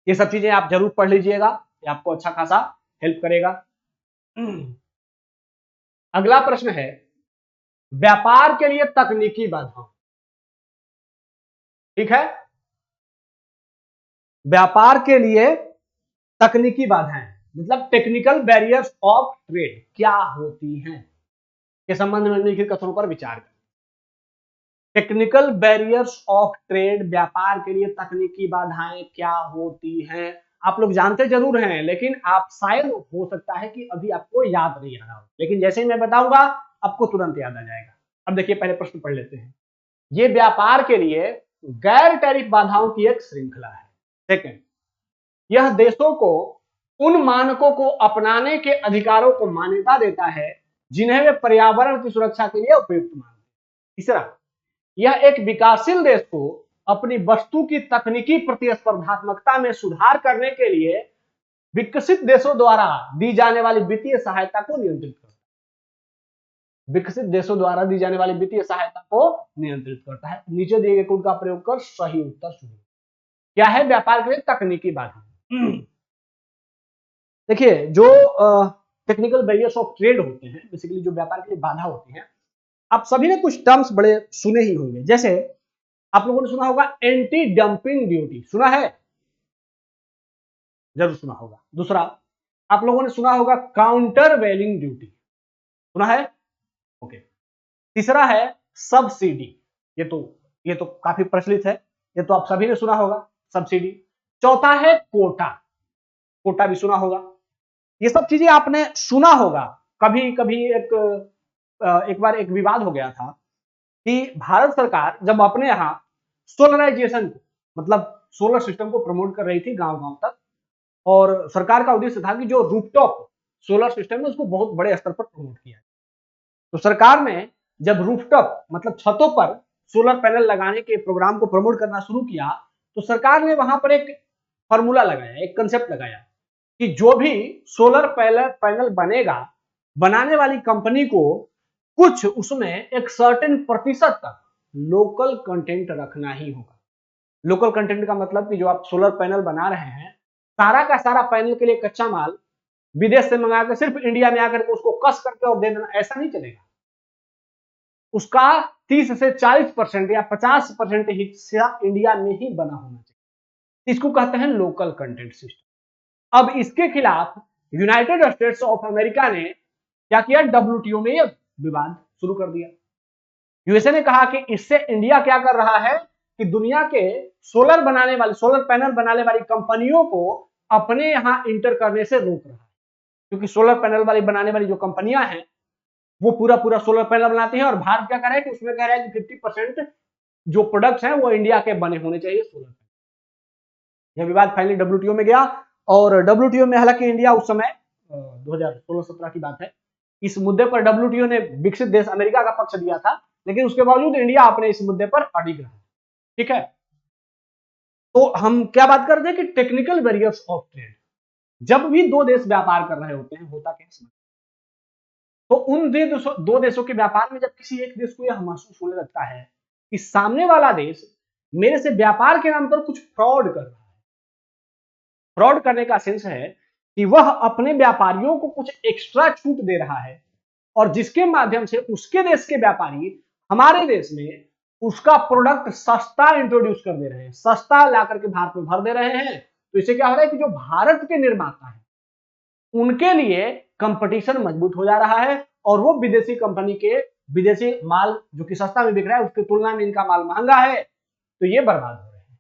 ये सब चीजें आप जरूर पढ़ लीजिएगा, ये आपको अच्छा खासा हेल्प करेगा। अगला प्रश्न है व्यापार के लिए तकनीकी बाधाएं। ठीक है, व्यापार के लिए तकनीकी बाधाएं मतलब टेक्निकल बैरियर्स ऑफ ट्रेड क्या होती हैं के संबंध में निम्नलिखित कथनों पर विचार करें। टेक्निकल बैरियर्स ऑफ ट्रेड, व्यापार के लिए तकनीकी बाधाएं क्या होती हैं। आप लोग जानते जरूर हैं, लेकिन आप शायद हो सकता है कि अभी आपको याद नहीं आ रहा हो, लेकिन जैसे ही मैं बताऊंगा आपको तुरंत याद आ जाएगा। अब देखिए पहले प्रश्न पढ़ लेते हैं। ये व्यापार के लिए गैर टैरिफ बाधाओं की एक श्रृंखला है। सेकंड, यह देशों को उन मानकों को अपनाने के अधिकारों को मान्यता देता है जिन्हें वे पर्यावरण की सुरक्षा के लिए उपयुक्त मानते हैं। तीसरा, यह एक विकासशील देश को अपनी वस्तु की तकनीकी प्रतिस्पर्धात्मकता में सुधार करने के लिए विकसित देशों द्वारा दी जाने वाली वित्तीय सहायता को नियंत्रित करता है। विकसित देशों द्वारा दी जाने वाली वित्तीय सहायता को नियंत्रित करता है। नीचे दिए गए कोड का प्रयोग कर सही उत्तर चुनिए। क्या है व्यापार के लिए तकनीकी बाधा? देखिए, जो टेक्निकल बैरियर्स ऑफ ट्रेड होते हैं, बेसिकली जो व्यापार के लिए बाधा होती है, आप सभी ने कुछ टर्म्स बड़े सुने ही होंगे। जैसे आप लोगों ने सुना होगा एंटी डंपिंग ड्यूटी, सुना है? जरूर सुना होगा। दूसरा, आप लोगों ने सुना होगा काउंटर वेलिंग ड्यूटी, सुना है? ओके। तीसरा है सब्सिडी, ये तो काफी प्रचलित है, ये तो आप सभी ने सुना होगा, सब्सिडी। चौथा है कोटा, कोटा भी सुना होगा। ये सब चीजें आपने सुना होगा। कभी कभी एक बार एक विवाद हो गया था कि भारत सरकार जब अपने यहां सोलराइजेशन को, मतलब सोलर सिस्टम को प्रमोट कर रही थी गांव गांव तक, और सरकार का उद्देश्य था कि जो रूफटॉप सोलर सिस्टम है उसको बहुत बड़े स्तर पर प्रमोट किया। तो सरकार ने जब रूफटॉप मतलब छतों पर सोलर पैनल लगाने के प्रोग्राम को प्रमोट करना शुरू किया, तो सरकार ने वहां पर एक फॉर्मूला लगाया, एक कंसेप्ट लगाया कि जो भी सोलर पैनल बनेगा, बनाने वाली कंपनी को कुछ उसमें एक सर्टेन प्रतिशत तक लोकल कंटेंट रखना ही होगा। लोकल कंटेंट का मतलब कि जो आप सोलर पैनल बना रहे हैं, सारा का सारा पैनल के लिए कच्चा माल विदेश से मंगा कर सिर्फ इंडिया में आकर के उसको कस करके और दे देना, ऐसा नहीं चलेगा। उसका 30 से 40% या 50% हिस्सा इंडिया में ही बना होना चाहिए। इसको कहते हैं लोकल कंटेंट सिस्टम। अब इसके खिलाफ यूनाइटेड स्टेट्स ऑफ अमेरिका ने क्या किया, डब्ल्यूटीओ में यह विवाद शुरू कर दिया। यूएसए ने कहा कि इससे इंडिया क्या कर रहा है कि दुनिया के सोलर पैनल बनाने वाली कंपनियों को अपने यहां इंटर करने से रोक रहा है, क्योंकि सोलर पैनल वाली बनाने वाली जो कंपनियां हैं वो पूरा सोलर पैनल बनाती हैं और भारत क्या कर रहा है कि उसमें कह रहा है कि 50% जो प्रोडक्ट्स हैं वो इंडिया के बने होने चाहिए सोलर पैनल। यह विवाद फाइनली डब्ल्यूटीओ में गया और डब्ल्यूटीओ में हालांकि इंडिया उस समय 2016-17 की बात है, इस मुद्दे पर डब्ल्यूटीओ ने विकसित देश अमेरिका का पक्ष दिया था, लेकिन उसके बावजूद इंडिया अपने इस मुद्दे पर अडिग रहा। ठीक है, तो हम क्या बात कर रहे हैं कि टेक्निकल बैरियर्स ऑफ ट्रेड। जब भी दो देश व्यापार कर रहे होते हैं, होता क्या है, तो उन दो देशों के व्यापार में जब किसी एक देश को यह महसूस होने लगता है कि सामने वाला देश मेरे से व्यापार के नाम पर कुछ फ्रॉड कर रहा है, फ्रॉड करने का सेंस है कि वह अपने व्यापारियों को कुछ एक्स्ट्रा छूट दे रहा है और जिसके माध्यम से उसके देश के व्यापारी हमारे देश में उसका प्रोडक्ट सस्ता इंट्रोड्यूस कर दे रहे हैं, सस्ता ला करके भारत में भर दे रहे हैं। तो इससे क्या हो रहा है कि जो भारत के निर्माता हैं उनके लिए कंपटीशन मजबूत हो जा रहा है और वो विदेशी कंपनी के विदेशी माल जो कि सस्ता में बिक रहा है उसकी तुलना में इनका माल महंगा है, तो ये बर्बाद हो रहे हैं।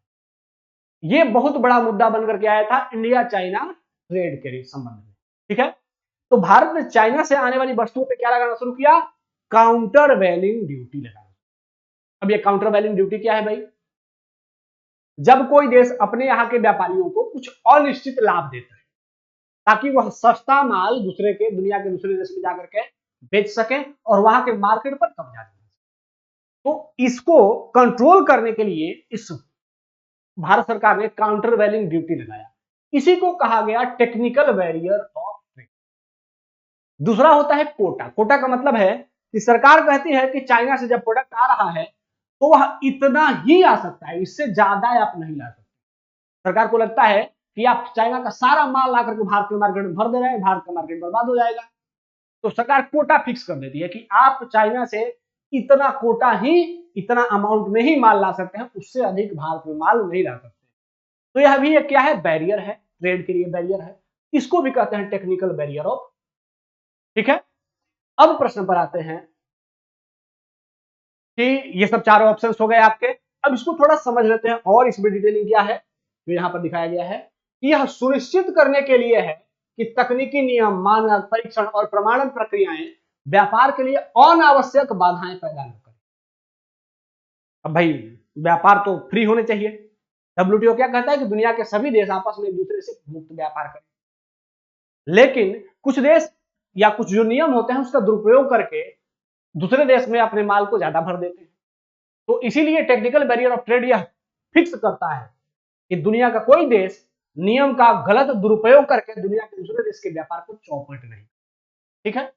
ये बहुत बड़ा मुद्दा बनकर के आया था इंडिया चाइना ट्रेड के संबंध में। ठीक है, तो भारत ने चाइना से आने वाली वस्तुओं पे क्या लगाना शुरू किया, काउंटर वैलिंग ड्यूटी लगाना। अब ये काउंटर वैलिंग ड्यूटी क्या है भाई, जब कोई देश अपने यहां के व्यापारियों को कुछ अनिश्चित लाभ देता है ताकि वह सस्ता माल दुनिया के दूसरे देश में जाकर के बेच सके और वहां के मार्केट पर कब्जा कर सके, तो इसको कंट्रोल करने के लिए इस भारत सरकार ने काउंटर वैलिंग ड्यूटी लगाया। इसी को कहा गया टेक्निकल बैरियर ऑफ ट्रेड। दूसरा होता है कोटा। कोटा का मतलब है कि सरकार कहती है कि चाइना से जब प्रोडक्ट आ रहा है तो वह इतना ही आ सकता है, इससे ज्यादा आप नहीं ला सकते। सरकार को लगता है कि आप चाइना का सारा माल ला करके भारत के मार्केट में भर दे रहे हैं, भारत का मार्केट बर्बाद हो जाएगा। तो सरकार कोटा फिक्स कर देती है कि आप चाइना से इतना कोटा ही, इतना अमाउंट में ही माल ला सकते हैं, उससे अधिक भारत में माल नहीं ला सकते। तो यह भी क्या है, बैरियर है, ट्रेड के लिए बैरियर है। इसको भी कहते हैं टेक्निकल बैरियर ऑफ। ठीक है, अब प्रश्न पर आते हैं कि ये सब चारों ऑप्शंस हो गए आपके। अब इसको थोड़ा समझ लेते हैं और इसमें डिटेलिंग क्या है जो यहां पर दिखाया गया है। यह सुनिश्चित करने के लिए है कि तकनीकी नियम, मानक, परीक्षण और प्रमाणन प्रक्रियाएं व्यापार के लिए अनावश्यक बाधाएं पैदा न करें। अब भाई व्यापार तो फ्री होने चाहिए। डब्ल्यूटीओ क्या कहता है कि दुनिया के सभी देश आपस में एक दूसरे से मुक्त व्यापार करें, लेकिन कुछ देश या कुछ जो नियम होते हैं उसका दुरुपयोग करके दूसरे देश में अपने माल को ज्यादा भर देते हैं। तो इसीलिए टेक्निकल बैरियर ऑफ ट्रेड यह फिक्स करता है कि दुनिया का कोई देश नियम का गलत दुरुपयोग करके दुनिया के दूसरे देश के व्यापार को चौपट नहीं। ठीक है,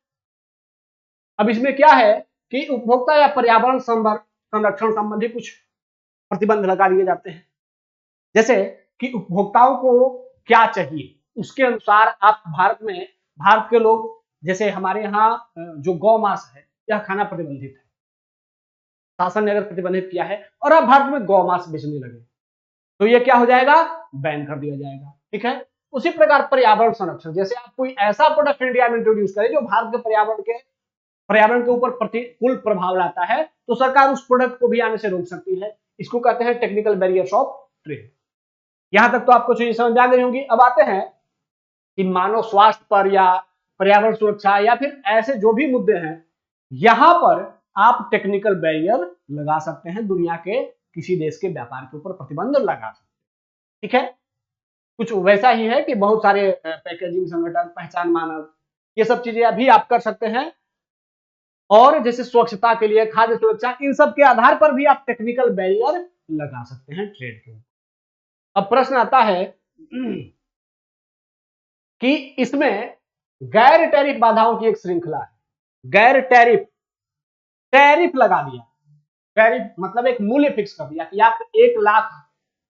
अब इसमें क्या है कि उपभोक्ता या पर्यावरण संरक्षण संबंधी कुछ प्रतिबंध लगा दिए जाते हैं, जैसे कि उपभोक्ताओं को क्या चाहिए उसके अनुसार आप भारत के लोग, जैसे हमारे यहाँ जो गौ मांस है यह खाना प्रतिबंधित है, शासन ने अगर प्रतिबंधित किया है और आप भारत में गौ मांस बेचने लगे तो ये क्या हो जाएगा, बैन कर दिया जाएगा। ठीक है, उसी प्रकार पर्यावरण संरक्षण, जैसे आप कोई ऐसा प्रोडक्ट इंडिया में इंट्रोड्यूस करें जो भारत के पर्यावरण के ऊपर प्रतिकूल प्रभाव लाता है तो सरकार उस प्रोडक्ट को भी आने से रोक सकती है। इसको कहते हैं टेक्निकल बैरियर्स ऑफ ट्रेड। यहां तक तो आपको चीजें समझ आ गई होंगी। अब आते हैं कि मानव स्वास्थ्य पर या पर्यावरण सुरक्षा या फिर ऐसे जो भी मुद्दे हैं, यहां पर आप टेक्निकल बैरियर लगा सकते हैं, दुनिया के किसी देश के व्यापार के ऊपर प्रतिबंध लगा सकते हैं। ठीक है, कुछ वैसा ही है कि बहुत सारे पैकेजिंग संगठन, पहचान मानक, ये सब चीजें अभी आप कर सकते हैं। और जैसे स्वच्छता के लिए, खाद्य सुरक्षा, इन सब के आधार पर भी आप टेक्निकल बैरियर लगा सकते हैं ट्रेड के ऊपर। अब प्रश्न आता है कि इसमें गैर टैरिफ बाधाओं की एक श्रृंखला है। गैर टैरिफ, टैरिफ लगा दिया, टैरिफ मतलब एक मूल्य फिक्स कर दिया कि आप 1,00,000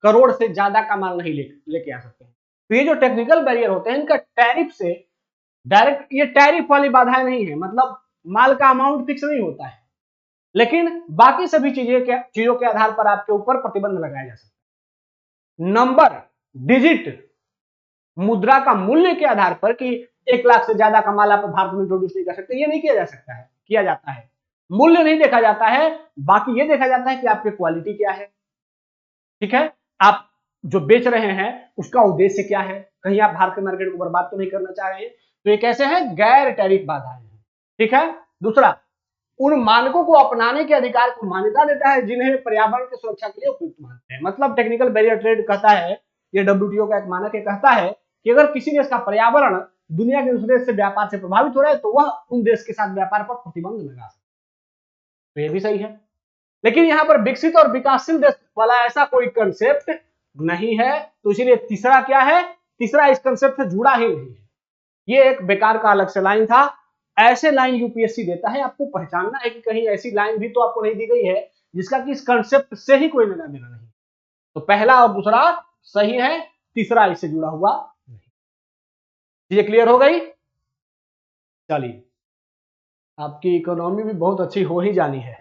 करोड़ से ज्यादा का माल नहीं लेके आ सकते हैं। तो ये जो टेक्निकल बैरियर होते हैं इनका टैरिफ से डायरेक्ट, ये टैरिफ वाली बाधाएं नहीं है, मतलब माल का अमाउंट फिक्स नहीं होता है, लेकिन बाकी सभी चीजों के आधार पर आपके ऊपर प्रतिबंध लगाया जा सकता है। नंबर, डिजिट, मुद्रा का मूल्य के आधार पर कि 1,00,000 से ज्यादा का माल आप भारत में इंट्रोड्यूस नहीं कर सकते, ये नहीं किया जा सकता है, किया जाता है। मूल्य नहीं देखा जाता है, बाकी ये देखा जाता है कि आपकी क्वालिटी क्या है, ठीक है, आप जो बेच रहे हैं उसका उद्देश्य क्या है, कहीं आप भारत के मार्केट को बर्बाद तो नहीं करना चाह रहे हैं। तो ये कैसे है, गैर टैरिफ बाधाएं हैं, ठीक है। दूसरा, उन मानकों को अपनाने के अधिकार को मान्यता देता है जिन्हें पर्यावरण की सुरक्षा के लिए उपयुक्त मानते हैं। मतलब टेक्निकल बैरियर ट्रेड कहता है, ये WTO का एक मानक है, कहता है कि अगर किसी देश का पर्यावरण दुनिया के दूसरे देश से व्यापार से प्रभावित हो रहा है तो वह उन देश के साथ व्यापार पर प्रतिबंध लगा सकता है। तो ये भी सही है, लेकिन यहां पर विकसित और विकासशील देश वाला ऐसा कोई कंसेप्ट नहीं है, तो इसीलिए तीसरा क्या है, तीसरा इस कंसेप्ट से जुड़ा ही नहीं है। ये एक बेकार का अलग से लाइन था। ऐसे लाइन यूपीएससी देता है, आपको पहचानना है कि कहीं ऐसी लाइन भी तो आपको नहीं दी गई है जिसका कि इस कंसेप्ट से ही कोई लेना देना नहीं। तो पहला और दूसरा सही है, तीसरा इससे जुड़ा हुआ नहीं। चीजें क्लियर हो गई? चलिए, आपकी इकोनॉमी भी बहुत अच्छी हो ही जानी है।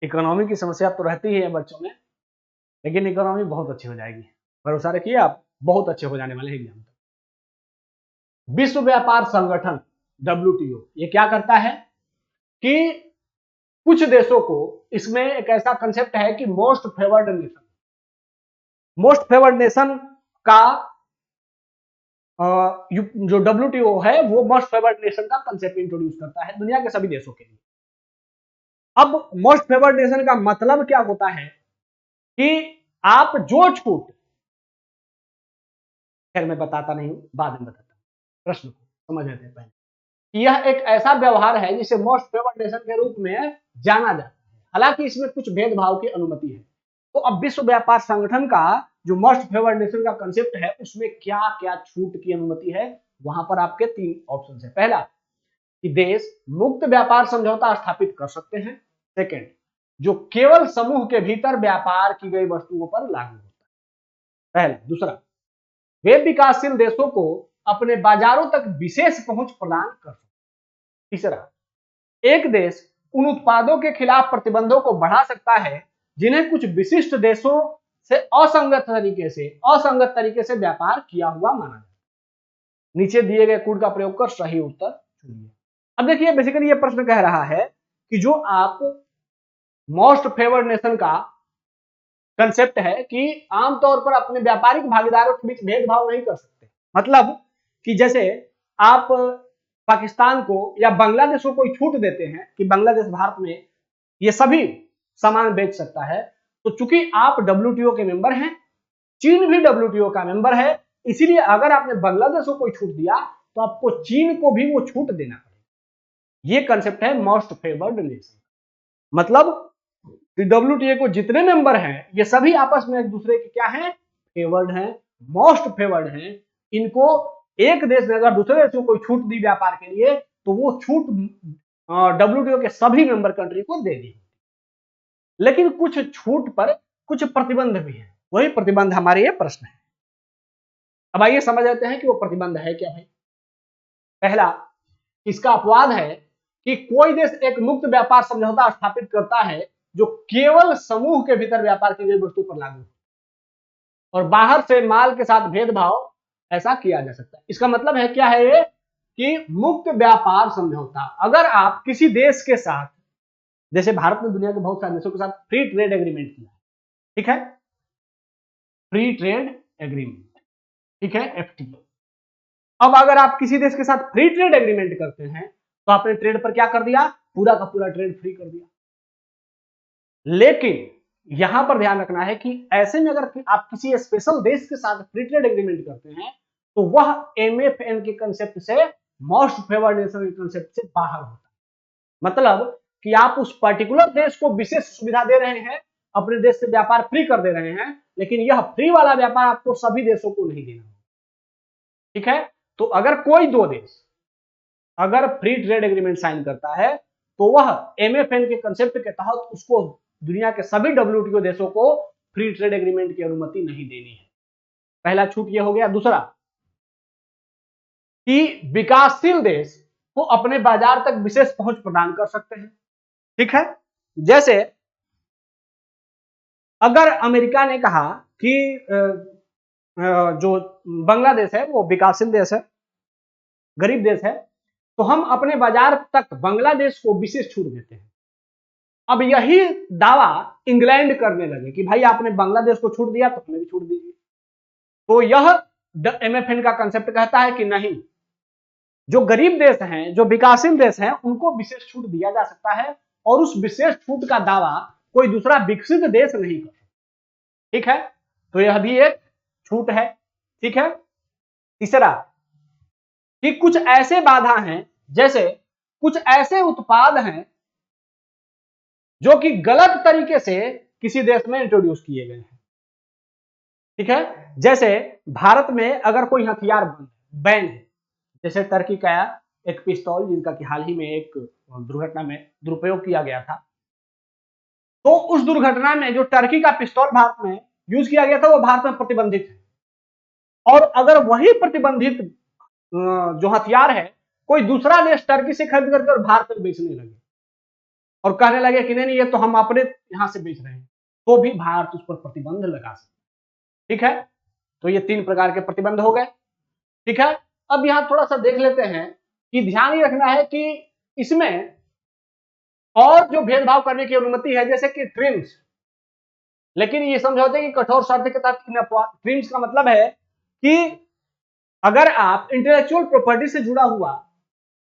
इकोनॉमी की समस्या तो रहती है बच्चों में, लेकिन इकोनॉमी बहुत अच्छी हो जाएगी, भरोसा रखिए, आप बहुत अच्छे हो जाने वाले हैं एग्जाम तक। विश्व व्यापार संगठन WTO ये क्या करता है कि कुछ देशों को, इसमें एक ऐसा कंसेप्ट है कि most favoured nation, most favoured nation का जो WTO है वो मोस्ट फेवर्ड नेशन का कंसेप्ट इंट्रोड्यूस करता है दुनिया के सभी देशों के लिए। अब मोस्ट फेवर्ड नेशन का मतलब क्या होता है कि आप जो छूट, खैर मैं बताता नहीं, बाद में बताता हूं, प्रश्न को समझ लेते हैं पहले। यह एक ऐसा व्यवहार है जिसे मोस्ट फेवर्ड नेशन के रूप में जाना जाता है, हालांकि इसमें कुछ भेदभाव की अनुमति है। तो अब विश्व व्यापार संगठन का जो मोस्ट फेवर्ड नेशन का कंसेप्ट है उसमें क्या क्या छूट की अनुमति है, वहां पर आपके 3 ऑप्शन है। पहला, कि देश मुक्त व्यापार समझौता स्थापित कर सकते हैं। सेकंड, जो केवल समूह के भीतर व्यापार की गई वस्तुओं पर लागू होता है। पहला। दूसरा, वे विकासशील देशों को अपने बाजारों तक विशेष पहुंच प्रदान कर सकते हैं। तीसरा, एक देश उन उत्पादों के खिलाफ प्रतिबंधों को बढ़ा सकता है जिन्हें कुछ विशिष्ट देशों से असंगत तरीके से व्यापार किया हुआ माना जाता है। नीचे दिए गए कोड का प्रयोग कर सही उत्तर चुनिए। अब देखिए, बेसिकली ये प्रश्न कह रहा है कि जो आप मोस्ट फेवर्ड नेशन का कंसेप्ट है कि आमतौर पर अपने व्यापारिक भागीदारों के बीच भेदभाव नहीं कर सकते। मतलब कि जैसे आप पाकिस्तान को या बांग्लादेश को कोई छूट देते हैं कि बांग्लादेश भारत में ये सभी सामान बेच सकता है, तो चूंकि आप WTO के मेंबर हैं, चीन भी WTO का मेंबर है, इसीलिए अगर आपने बांग्लादेश को कोई छूट दिया तो आपको चीन को भी वो छूट देना पड़ेगा। ये कंसेप्ट है मोस्ट फेवर्ड नेशन। मतलब WTO को जितने मेंबर हैं ये सभी आपस में एक दूसरे के क्या हैं, फेवर्ड हैं, मोस्ट फेवर्ड हैं। इनको एक देश ने अगर दूसरे देश को कोई छूट दी व्यापार के लिए तो वो छूट WTO के सभी मेंबर कंट्री को दे दी। लेकिन कुछ छूट पर कुछ प्रतिबंध भी है, वही प्रतिबंध हमारे ये प्रश्न है। अब आइए समझ लेते हैं कि वो प्रतिबंध है क्या भाई। पहला, इसका अपवाद है कि कोई देश एक मुक्त व्यापार समझौता स्थापित करता है जो केवल समूह के भीतर व्यापार की गई वस्तु पर लागू, और बाहर से माल के साथ भेदभाव ऐसा किया जा सकता है। इसका मतलब है क्या है ये कि मुक्त व्यापार समझौता, अगर आप किसी देश के साथ, जैसे भारत ने दुनिया के बहुत सारे देशों के साथ फ्री ट्रेड एग्रीमेंट किया, ठीक है, फ्री ट्रेड एग्रीमेंट, ठीक है, FTA। अब अगर आप किसी देश के साथ फ्री ट्रेड एग्रीमेंट करते हैं तो आपने ट्रेड पर क्या कर दिया, पूरा का पूरा ट्रेड फ्री कर दिया। लेकिन यहां पर ध्यान रखना है कि ऐसे में अगर आप किसी स्पेशल देश के साथ फ्री ट्रेड एग्रीमेंट करते हैं तो वह MFN के कंसेप्ट से, मोस्ट फेवर्ड नेशन के कंसेप्ट से बाहर होता है। मतलब कि आप उस पर्टिकुलर देश को विशेष सुविधा दे रहे हैं अपने देश से व्यापार फ्री कर दे रहे हैं, लेकिन यह फ्री वाला व्यापार आपको सभी देशों को नहीं देना। ठीक है, तो अगर कोई दो देश अगर फ्री ट्रेड एग्रीमेंट साइन करता है तो वह MFN के कंसेप्ट के तहत उसको दुनिया के सभी WTO देशों को फ्री ट्रेड एग्रीमेंट की अनुमति नहीं देनी है। पहला छूट यह हो गया। दूसरा कि विकासशील देश को अपने बाजार तक विशेष पहुंच प्रदान कर सकते हैं। ठीक है, जैसे अगर अमेरिका ने कहा कि जो बांग्लादेश है वो विकासशील देश है, गरीब देश है, तो हम अपने बाजार तक बांग्लादेश को विशेष छूट देते हैं। अब यही दावा इंग्लैंड करने लगे कि भाई आपने बांग्लादेश को छूट दिया तो हमें भी छूट दीजिए। तो यह MFN का कंसेप्ट कहता है कि नहीं, जो गरीब देश हैं, जो विकासशील देश हैं, उनको विशेष छूट दिया जा सकता है और उस विशेष छूट का दावा कोई दूसरा विकसित देश नहीं कर सकता। ठीक है, तो यह भी एक छूट है। ठीक है, तीसरा कि कुछ ऐसे बाधा हैं, जैसे कुछ ऐसे उत्पाद हैं जो कि गलत तरीके से किसी देश में इंट्रोड्यूस किए गए हैं। ठीक है, जैसे भारत में अगर कोई हथियार बैन है, जैसे टर्की का एक पिस्तौल जिनका कि हाल ही में एक दुर्घटना में दुरुपयोग किया गया था, तो उस दुर्घटना में जो टर्की का पिस्तौल भारत में यूज किया गया था वो भारत में प्रतिबंधित है। और अगर वही प्रतिबंधित जो हथियार है कोई दूसरा देश टर्की से खरीद करके और भारत में बेचने लगे और कहने लगे कि नहीं ये तो हम अपने यहां से बेच रहे हैं, तो भी भारत उस पर प्रतिबंध लगा सकता है। ठीक है, तो ये 3 प्रकार के प्रतिबंध हो गए। ठीक है, अब यहां थोड़ा सा देख लेते हैं कि ध्यान ये रखना है कि इसमें और जो भेदभाव करने की अनुमति है, जैसे कि ट्रिम्स, लेकिन ये समझौते की कठोर शर्त के तहत ट्रिम्स का मतलब है कि अगर आप इंटेलेक्चुअल प्रॉपर्टी से जुड़ा हुआ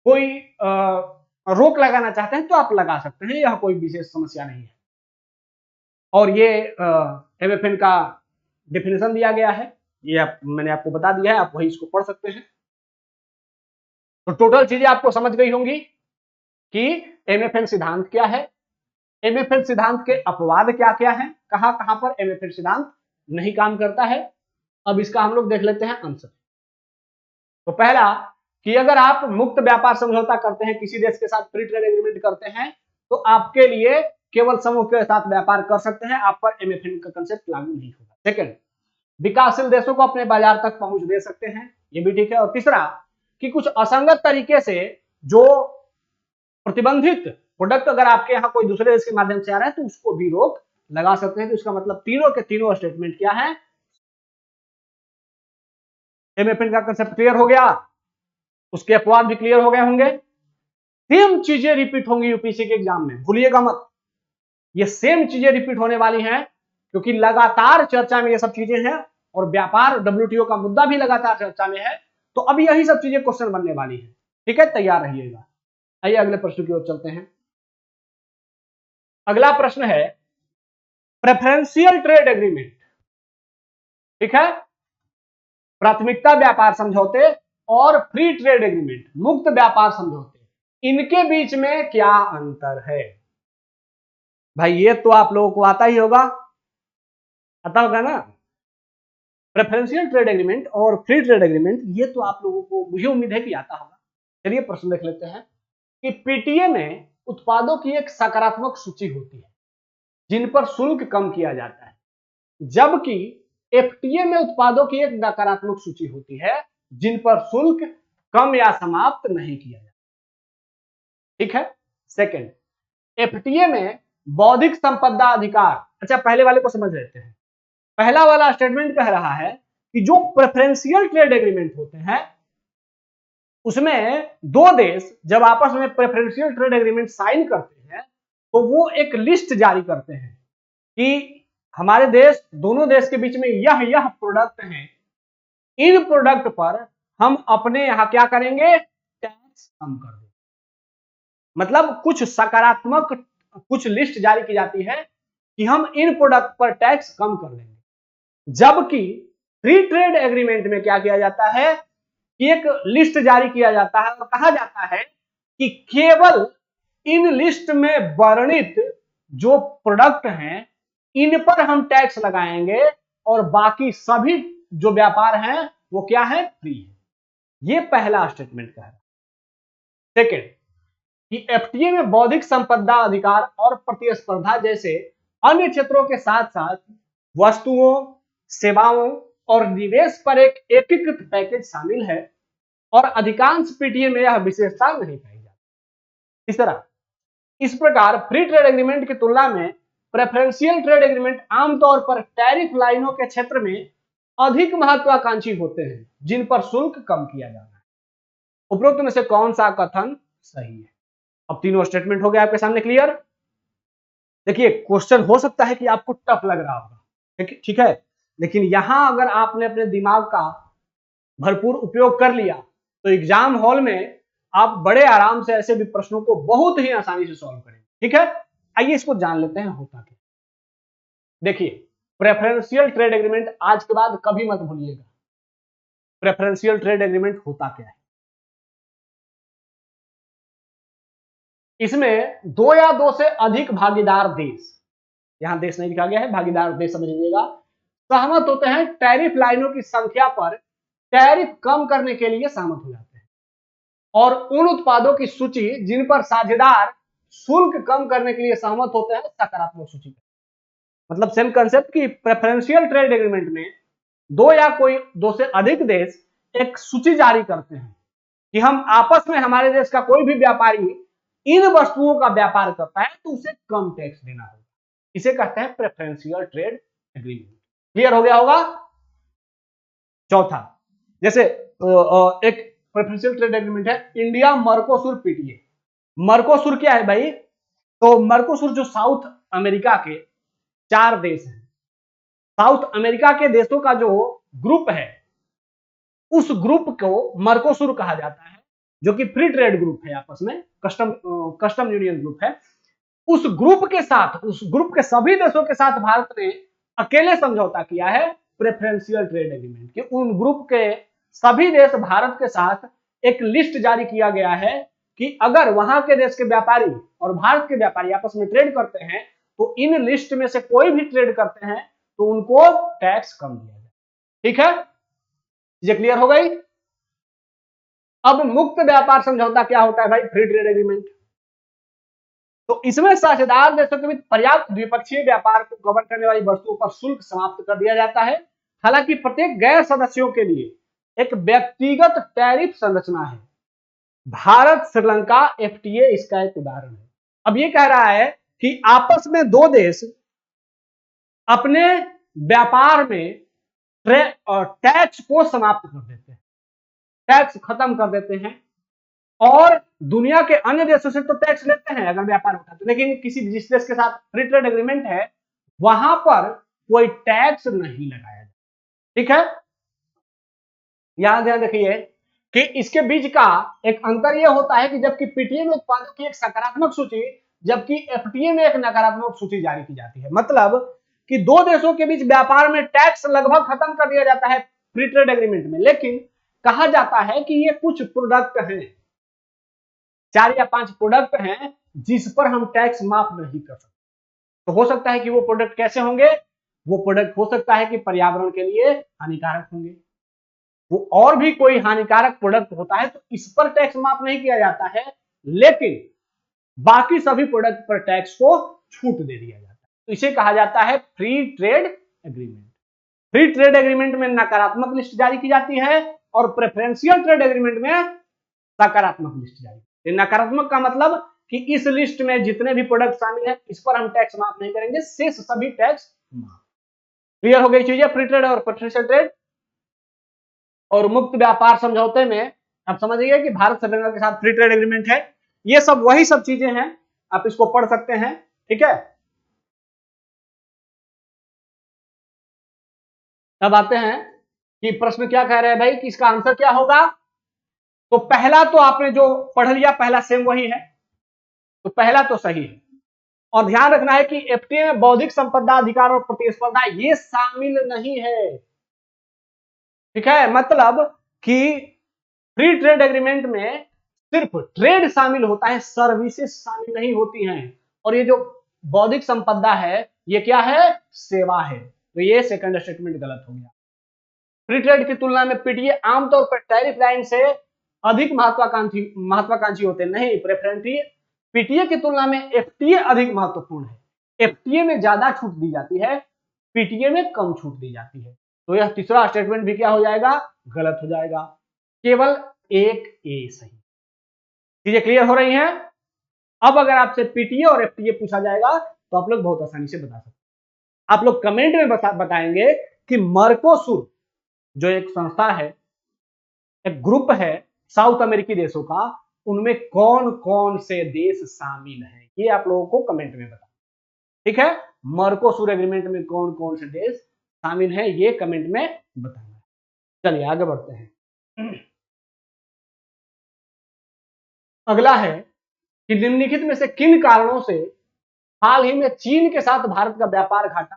कोई रोक लगाना चाहते हैं तो आप लगा सकते हैं, यह कोई विशेष समस्या नहीं है। और ये MFN का डेफिनेशन दिया गया है, ये मैंने आपको बता दिया है, आप वही इसको पढ़ सकते हैं। तो टोटल चीजें आपको समझ गई होंगी कि MFN सिद्धांत क्या है, MFN सिद्धांत के अपवाद क्या क्या हैं, कहां कहां पर MFN सिद्धांत नहीं काम करता है। अब इसका हम लोग देख लेते हैं आंसर। तो पहला कि अगर आप मुक्त व्यापार समझौता करते हैं, किसी देश के साथ फ्री ट्रेड एग्रीमेंट करते हैं, तो आपके लिए केवल समूह के साथ व्यापार कर सकते हैं, आप पर MFN का कंसेप्ट लागू नहीं होगा। सेकंड, विकासशील देशों को अपने बाजार तक पहुंच दे सकते हैं, ये भी ठीक है। और तीसरा कि कुछ असंगत तरीके से जो प्रतिबंधित प्रोडक्ट अगर आपके यहाँ कोई दूसरे देश के माध्यम से आ रहा है तो उसको भी रोक लगा सकते हैं। तो इसका मतलब तीनों के तीनों स्टेटमेंट क्या है, MFN का कंसेप्ट क्लियर हो गया, उसके अपवाद भी क्लियर हो गए होंगे। सेम चीजें रिपीट होंगी यूपीएससी के एग्जाम में, भूलिएगा मत, ये सेम चीजें रिपीट होने वाली हैं क्योंकि लगातार चर्चा में ये सब चीजें हैं और व्यापार WTO का मुद्दा भी लगातार चर्चा में है। तो अब यही सब चीजें क्वेश्चन बनने वाली है। ठीक है, तैयार रहिएगा। आइए अगले प्रश्न की ओर चलते हैं। अगला प्रश्न है प्रेफरेंशियल ट्रेड एग्रीमेंट। ठीक है, प्राथमिकता व्यापार समझौते और फ्री ट्रेड एग्रीमेंट, मुक्त व्यापार समझौते, इनके बीच में क्या अंतर है? भाई ये तो आप लोगों को आता ही होगा, आता होगा ना। प्रेफरेंशियल ट्रेड एग्रीमेंट और फ्री ट्रेड एग्रीमेंट, ये तो आप लोगों को, मुझे उम्मीद है कि आता होगा। चलिए प्रश्न देख लेते हैं कि PTA में उत्पादों की एक सकारात्मक सूची होती है जिन पर शुल्क कम किया जाता है, जबकि FTA में उत्पादों की एक नकारात्मक सूची होती है जिन पर शुल्क कम या समाप्त नहीं किया जाता। ठीक है। सेकंड, FTA में बौद्धिक संपदा अधिकार, अच्छा पहले वाले को समझ लेते हैं। पहला वाला स्टेटमेंट कह रहा है कि जो प्रेफरेंशियल ट्रेड एग्रीमेंट होते हैं उसमें दो देश जब आपस में प्रेफरेंशियल ट्रेड एग्रीमेंट साइन करते हैं तो वो एक लिस्ट जारी करते हैं कि हमारे देश, दोनों देश के बीच में यह प्रोडक्ट हैं, इन प्रोडक्ट पर हम अपने यहां क्या करेंगे, टैक्स कम कर देंगे। मतलब कुछ सकारात्मक कुछ लिस्ट जारी की जाती है कि हम इन प्रोडक्ट पर टैक्स कम कर देंगे। जबकि फ्री ट्रेड एग्रीमेंट में क्या किया जाता है, एक लिस्ट जारी किया जाता है और कहा जाता है कि केवल इन लिस्ट में वर्णित जो प्रोडक्ट हैं इन पर हम टैक्स लगाएंगे और बाकी सभी जो व्यापार हैं वो क्या है, फ्री है। ये पहला स्टेटमेंट का है। सेकेंड, कि एफटीए में बौद्धिक संपदा अधिकार और प्रतिस्पर्धा जैसे अन्य क्षेत्रों के साथ साथ वस्तुओं, सेवाओं और निवेश पर एक एकीकृत पैकेज शामिल है और अधिकांश पीटीए में यह विशेषता नहीं पाई जाती। तीसरा, इस प्रकार फ्री ट्रेड एग्रीमेंट की तुलना में प्रेफरेंशियल ट्रेड एग्रीमेंट आमतौर पर टैरिफ लाइनों के क्षेत्र में अधिक महत्वाकांक्षी होते हैं जिन पर शुल्क कम किया जाना है। उपरोक्त में से कौन सा कथन सही है? अब तीनों स्टेटमेंट हो गए आपके सामने क्लियर। देखिए, क्वेश्चन हो सकता है कि आपको टफ लग रहा होगा, ठीक है, लेकिन यहां अगर आपने अपने दिमाग का भरपूर उपयोग कर लिया तो एग्जाम हॉल में आप बड़े आराम से ऐसे भी प्रश्नों को बहुत ही आसानी से सॉल्व करेंगे। ठीक है, आइए इसको जान लेते हैं होता क्या। देखिए, प्रेफरेंशियल ट्रेड एग्रीमेंट आज के बाद कभी मत भूलिएगा। प्रेफरेंशियल ट्रेड एग्रीमेंट होता क्या है? इसमें दो या दो से अधिक भागीदार देश, यहां देश नहीं लिखा गया है, भागीदार देश समझ लीजिएगा, सहमत होते हैं टैरिफ लाइनों की संख्या पर टैरिफ कम करने के लिए सहमत हो जाते हैं और उन उत्पादों की सूची जिन पर साझेदार शुल्क कम करने के लिए सहमत होते हैं सकारात्मक सूची। मतलब सेम कंसेप्ट की प्रेफरेंशियल ट्रेड एग्रीमेंट में दो या कोई दो से अधिक देश एक सूची जारी करते हैं कि हम आपस में, हमारे देश का कोई भी व्यापारी इन वस्तुओं का व्यापार करता है तो उसे कम टैक्स देना होगा। इसे कहते हैं प्रेफरेंशियल ट्रेड एग्रीमेंट। क्लियर हो गया होगा। चौथा, जैसे एक प्रेफरेंशियल ट्रेड एग्रीमेंट है इंडिया मर्कोसुर पीटीए। मर्कोसुर क्या है भाई? तो मर्कोसुर जो साउथ अमेरिका के 4 देश हैं, साउथ अमेरिका के देशों का जो ग्रुप है उस ग्रुप को मर्कोसुर कहा जाता है, जो कि फ्री ट्रेड ग्रुप है, आपस में कस्टम यूनियन ग्रुप है। उस ग्रुप के साथ, उस ग्रुप के सभी देशों के साथ भारत ने अकेले समझौता किया है प्रेफरेंशियल ट्रेड एग्रीमेंट के। उन ग्रुप के सभी देश, भारत के साथ एक लिस्ट जारी किया गया है कि अगर वहां के देश के व्यापारी और भारत के व्यापारी आपस में ट्रेड करते हैं तो इन लिस्ट में से कोई भी ट्रेड करते हैं तो उनको टैक्स कम दिया जाए। ठीक है, ये क्लियर हो गई। अब मुक्त व्यापार समझौता क्या होता है भाई? Free trade agreement. तो इसमें साझेदार देशों के बीच पर्याप्त द्विपक्षीय व्यापार को कवर करने वाली वस्तुओं पर शुल्क समाप्त कर दिया जाता है। हालांकि प्रत्येक गैर सदस्यों के लिए एक व्यक्तिगत टैरिफ संरचना है। भारत श्रीलंका एफटीए इसका एक उदाहरण है। अब ये कह रहा है कि आपस में दो देश अपने व्यापार में टैक्स को समाप्त कर देते हैं, टैक्स खत्म कर देते हैं, और दुनिया के अन्य देशों से तो टैक्स लेते हैं अगर व्यापार होता है तो, लेकिन किसी जिस देश के साथ फ्री ट्रेड एग्रीमेंट है वहां पर कोई टैक्स नहीं लगाया जाता। ठीक है, यहां ध्यान रखिए कि इसके बीच का एक अंतर यह होता है कि जबकि पीटीए में उत्पादों की एक सकारात्मक सूची, जबकि एफटीए में एक नकारात्मक सूची जारी की जाती है। मतलब कि दो देशों के बीच व्यापार में टैक्स लगभग खत्म कर दिया जाता है फ्री ट्रेड एग्रीमेंट में, लेकिन कहा जाता है कि ये कुछ प्रोडक्ट हैं, 4 या 5 प्रोडक्ट हैं जिस पर हम टैक्स माफ नहीं कर सकते। तो हो सकता है कि वो प्रोडक्ट कैसे होंगे? वो प्रोडक्ट हो सकता है कि पर्यावरण के लिए हानिकारक होंगे, वो और भी कोई हानिकारक प्रोडक्ट होता है तो इस पर टैक्स माफ नहीं किया जाता है, लेकिन बाकी सभी प्रोडक्ट पर टैक्स को छूट दे दिया जाता है। तो इसे कहा जाता है free trade agreement. Free trade agreement में नकारात्मक लिस्ट जारी की जाती है और प्रेफरेंशियल ट्रेड एग्रीमेंट में सकारात्मक लिस्ट जारी। नकारात्मक का मतलब कि इस लिस्ट में जितने भी प्रोडक्ट शामिल हैं इस पर हम टैक्स माफ नहीं करेंगे, शेष सभी टैक्स माफ। क्लियर हो गई चीजें फ्री ट्रेड और प्रेफरेंशियल ट्रेड। और मुक्त व्यापार समझौते में आप समझिए कि भारत श्रीलंका के साथ फ्री ट्रेड एग्रीमेंट है। ये सब वही सब चीजें हैं, आप इसको पढ़ सकते हैं। ठीक है, अब आते हैं कि प्रश्न क्या कह रहे हैं भाई कि इसका आंसर क्या होगा। तो पहला तो आपने जो पढ़ लिया, पहला सेम वही है, तो पहला तो सही है। और ध्यान रखना है कि एफटीए में बौद्धिक संपदा अधिकार और प्रतिस्पर्धा ये शामिल नहीं है। ठीक है, मतलब कि फ्री ट्रेड एग्रीमेंट में सिर्फ ट्रेड शामिल होता है, सर्विसेज शामिल नहीं होती हैं। और ये जो बौद्धिक संपदा है ये क्या है, सेवा है। तो ये सेकंड स्टेटमेंट गलत हो गया। फ्री ट्रेड की तुलना में पीटीए आमतौर पर टैरिफ लाइन से अधिक महत्वाकांक्षी होते हैं। नहीं, प्रेफरेंटली पीटीए की तुलना में एफटीए अधिक महत्वपूर्ण है। एफटीए में ज्यादा छूट दी जाती है, पीटीए में कम छूट दी जाती है। तो यह तीसरा स्टेटमेंट भी क्या हो जाएगा, गलत हो जाएगा। केवल एक ए सही। चीजें क्लियर हो रही हैं। अब अगर आपसे पीटीए और एफटीए पूछा जाएगा तो आप लोग बहुत आसानी से बता सकते हैं। आप लोग कमेंट में बताएंगे कि मर्कोसुर जो एक संस्था है, एक ग्रुप है साउथ अमेरिकी देशों का, उनमें कौन कौन से देश शामिल हैं, ये आप लोगों को कमेंट में बताएं। ठीक है, मर्कोसुर एग्रीमेंट में कौन कौन से देश शामिल हैं, ये कमेंट में बताना। चलिए आगे बढ़ते हैं। अगला है कि निम्नलिखित में से किन कारणों से हाल ही में चीन के साथ भारत का व्यापार घाटा।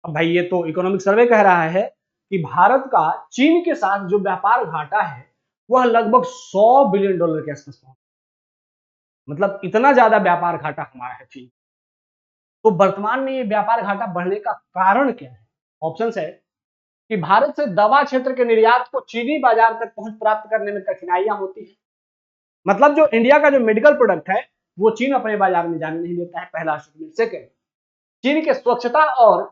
अब भाई ये तो इकोनॉमिक सर्वे कह रहा है कि भारत का चीन के साथ जो व्यापार घाटा है वह लगभग $100 बिलियन के आसपास पहुंचा। मतलब इतना ज्यादा व्यापार घाटा हमारा है चीन। तो वर्तमान में ये व्यापार घाटा बढ़ने का कारण क्या है? ऑप्शन है कि भारत से दवा क्षेत्र के निर्यात को चीनी बाजार तक पहुंच प्राप्त करने में कठिनाइयां होती है। मतलब जो इंडिया का जो मेडिकल प्रोडक्ट है वो चीन अपने बाजार में जाने नहीं देता है, पहला स्टेटमेंट। सेकंड, चीन के स्वच्छता और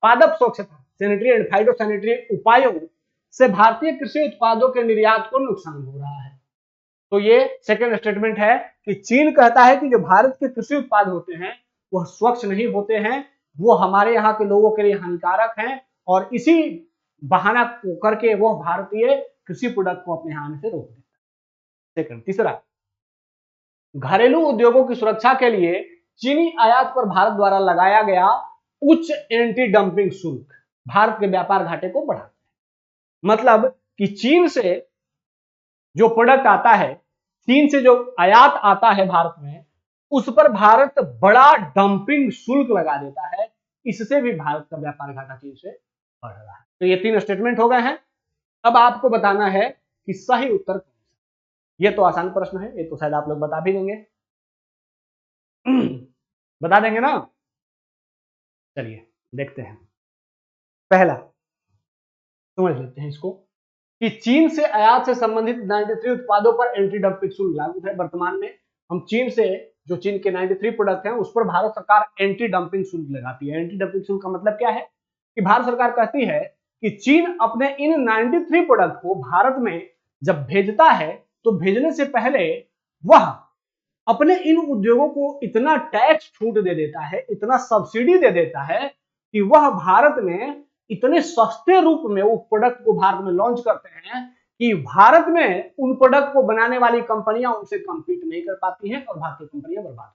पादप स्वच्छता सैनिटरी एंड फाइटोसैनिटरी उपायों से भारतीय कृषि उत्पादों के निर्यात को नुकसान हो रहा है। तो ये सेकंड स्टेटमेंट है कि चीन कहता है कि जो भारत के कृषि उत्पाद होते हैं वह स्वच्छ नहीं होते हैं, वो हमारे यहाँ के लोगों के लिए हानिकारक हैं, और इसी बहाना करके वह भारतीय कृषि प्रोडक्ट को अपने यहाँ से रोक देता है। सेकंड। तीसरा, घरेलू उद्योगों की सुरक्षा के लिए चीनी आयात पर भारत द्वारा लगाया गया उच्च एंटी डंपिंग शुल्क भारत के व्यापार घाटे को बढ़ाता है। मतलब कि चीन से जो प्रोडक्ट आता है, चीन से जो आयात आता है भारत में, उस पर भारत बड़ा डंपिंग शुल्क लगा देता है। इससे भी भारत का व्यापार घाटा चीन से बढ़ रहा है। तो ये तीन स्टेटमेंट हो गए हैं। अब आपको बताना है कि सही उत्तर कौन सा। ये तो आसान प्रश्न है, ये तो शायद आप लोग बता भी देंगे। बता देंगे ना? चलिए देखते हैं। पहला समझ लेते हैं इसको कि चीन से आयात से संबंधित 93 उत्पादों पर एंटी डंपिंग शुल्क लागू है। वर्तमान में हम चीन से जो चीन के 93 प्रोडक्ट हैं उस पर भारत सरकार एंटी डंपिंग शुल्क लगाती है। एंटी डंपिंग शुल्क का मतलब क्या है कि भारत सरकार कहती है कि चीन अपने इन 93 प्रोडक्ट को भारत में जब भेजता है तो भेजने से पहले वह अपने इन उद्योगों को इतना टैक्स छूट दे देता है, इतना सब्सिडी दे देता है कि वह भारत में इतने सस्ते रूप में उस प्रोडक्ट को भारत में लॉन्च करते हैं कि भारत में उन प्रोडक्ट को बनाने वाली कंपनियां उनसे कम्पीट नहीं कर पाती हैं और भारतीय कंपनियां बर्बाद।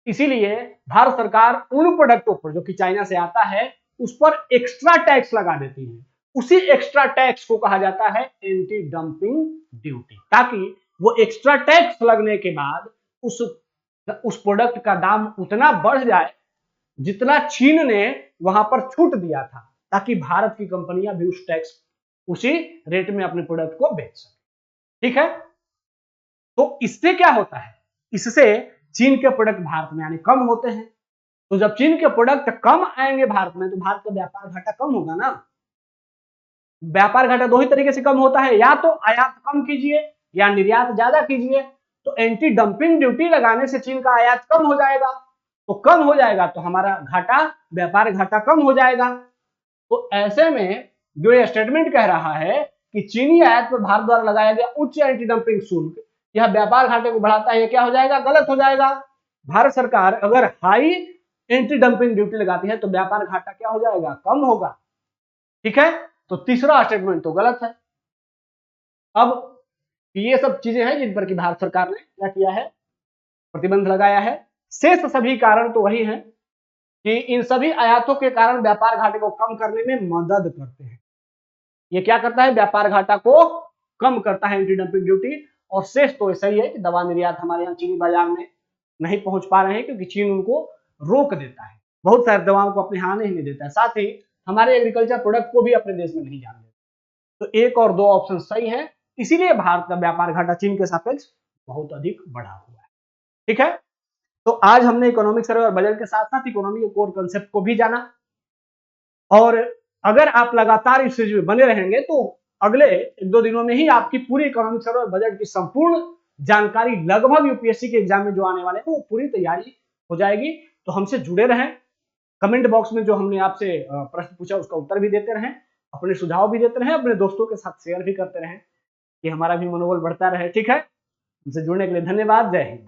इसीलिए भारत सरकार उन प्रोडक्टों पर जो कि चाइना से आता है उस पर एक्स्ट्रा टैक्स लगा देती है। उसी एक्स्ट्रा टैक्स को कहा जाता है एंटी डंपिंग ड्यूटी, ताकि वो एक्स्ट्रा टैक्स लगने के बाद उस प्रोडक्ट का दाम उतना बढ़ जाए जितना चीन ने वहां पर छूट दिया था, ताकि भारत की कंपनियां भी उस टैक्स उसी रेट में अपने प्रोडक्ट को बेच सके। ठीक है, तो इससे क्या होता है, इससे चीन के प्रोडक्ट भारत में आने कम होते हैं। तो जब चीन के प्रोडक्ट कम आएंगे भारत में तो भारत का व्यापार घाटा कम होगा ना। व्यापार घाटा दो ही तरीके से कम होता है, या तो आयात कम कीजिए या निर्यात ज्यादा कीजिए। तो एंटी डंपिंग ड्यूटी लगाने से चीन का आयात कम हो जाएगा, तो कम हो जाएगा तो हमारा घाटा, व्यापार घाटा कम हो जाएगा। तो ऐसे में जो ये स्टेटमेंट कह रहा है कि चीनी आयात पर भारत द्वारा लगाया गया उच्च एंटी डंपिंग शुल्क यह व्यापार घाटे को बढ़ाता है, ये क्या हो जाएगा, गलत हो जाएगा। भारत सरकार अगर हाई एंटी डंपिंग ड्यूटी लगाती है तो व्यापार घाटा क्या हो जाएगा, कम होगा। ठीक है, तो तीसरा स्टेटमेंट तो गलत है। अब ये सब चीजें हैं जिन पर कि भारत सरकार ने क्या किया है, प्रतिबंध लगाया है। शेष सभी कारण तो वही हैं कि इन सभी आयातों के कारण व्यापार घाटे को कम करने में मदद करते हैं। ये क्या करता है, व्यापार घाटा को कम करता है एंटी डंपिंग ड्यूटी। और शेष तो ऐसा ही है कि दवा निर्यात हमारे यहाँ चीनी बाजार में नहीं पहुंच पा रहे हैं क्योंकि चीन उनको रोक देता है, बहुत सारी दवाओं को अपने यहाँ नहीं देता है, साथ ही हमारे एग्रीकल्चर प्रोडक्ट को भी अपने देश में नहीं जाने देता। तो एक और दो ऑप्शन सही है, इसीलिए भारत का व्यापार घाटा चीन के सापेक्ष बहुत अधिक बढ़ा हुआ है। ठीक है, तो आज हमने इकोनॉमिक सर्वे और बजट के साथ साथ इकोनॉमी के कोर कंसेप्ट को भी जाना, और अगर आप लगातार इस सीरीज में बने रहेंगे तो अगले 1-2 दिनों में ही आपकी पूरी इकोनॉमिक सर्वे और बजट की संपूर्ण जानकारी लगभग यूपीएससी के एग्जाम में जो आने वाले हैं वो पूरी तैयारी हो जाएगी। तो हमसे जुड़े रहें, कमेंट बॉक्स में जो हमने आपसे प्रश्न पूछा उसका उत्तर भी देते रहें, अपने सुझाव भी देते रहें, अपने दोस्तों के साथ शेयर भी करते रहें कि हमारा भी मनोबल बढ़ता रहे। ठीक है, हमसे जुड़ने के लिए धन्यवाद। जय हिंद।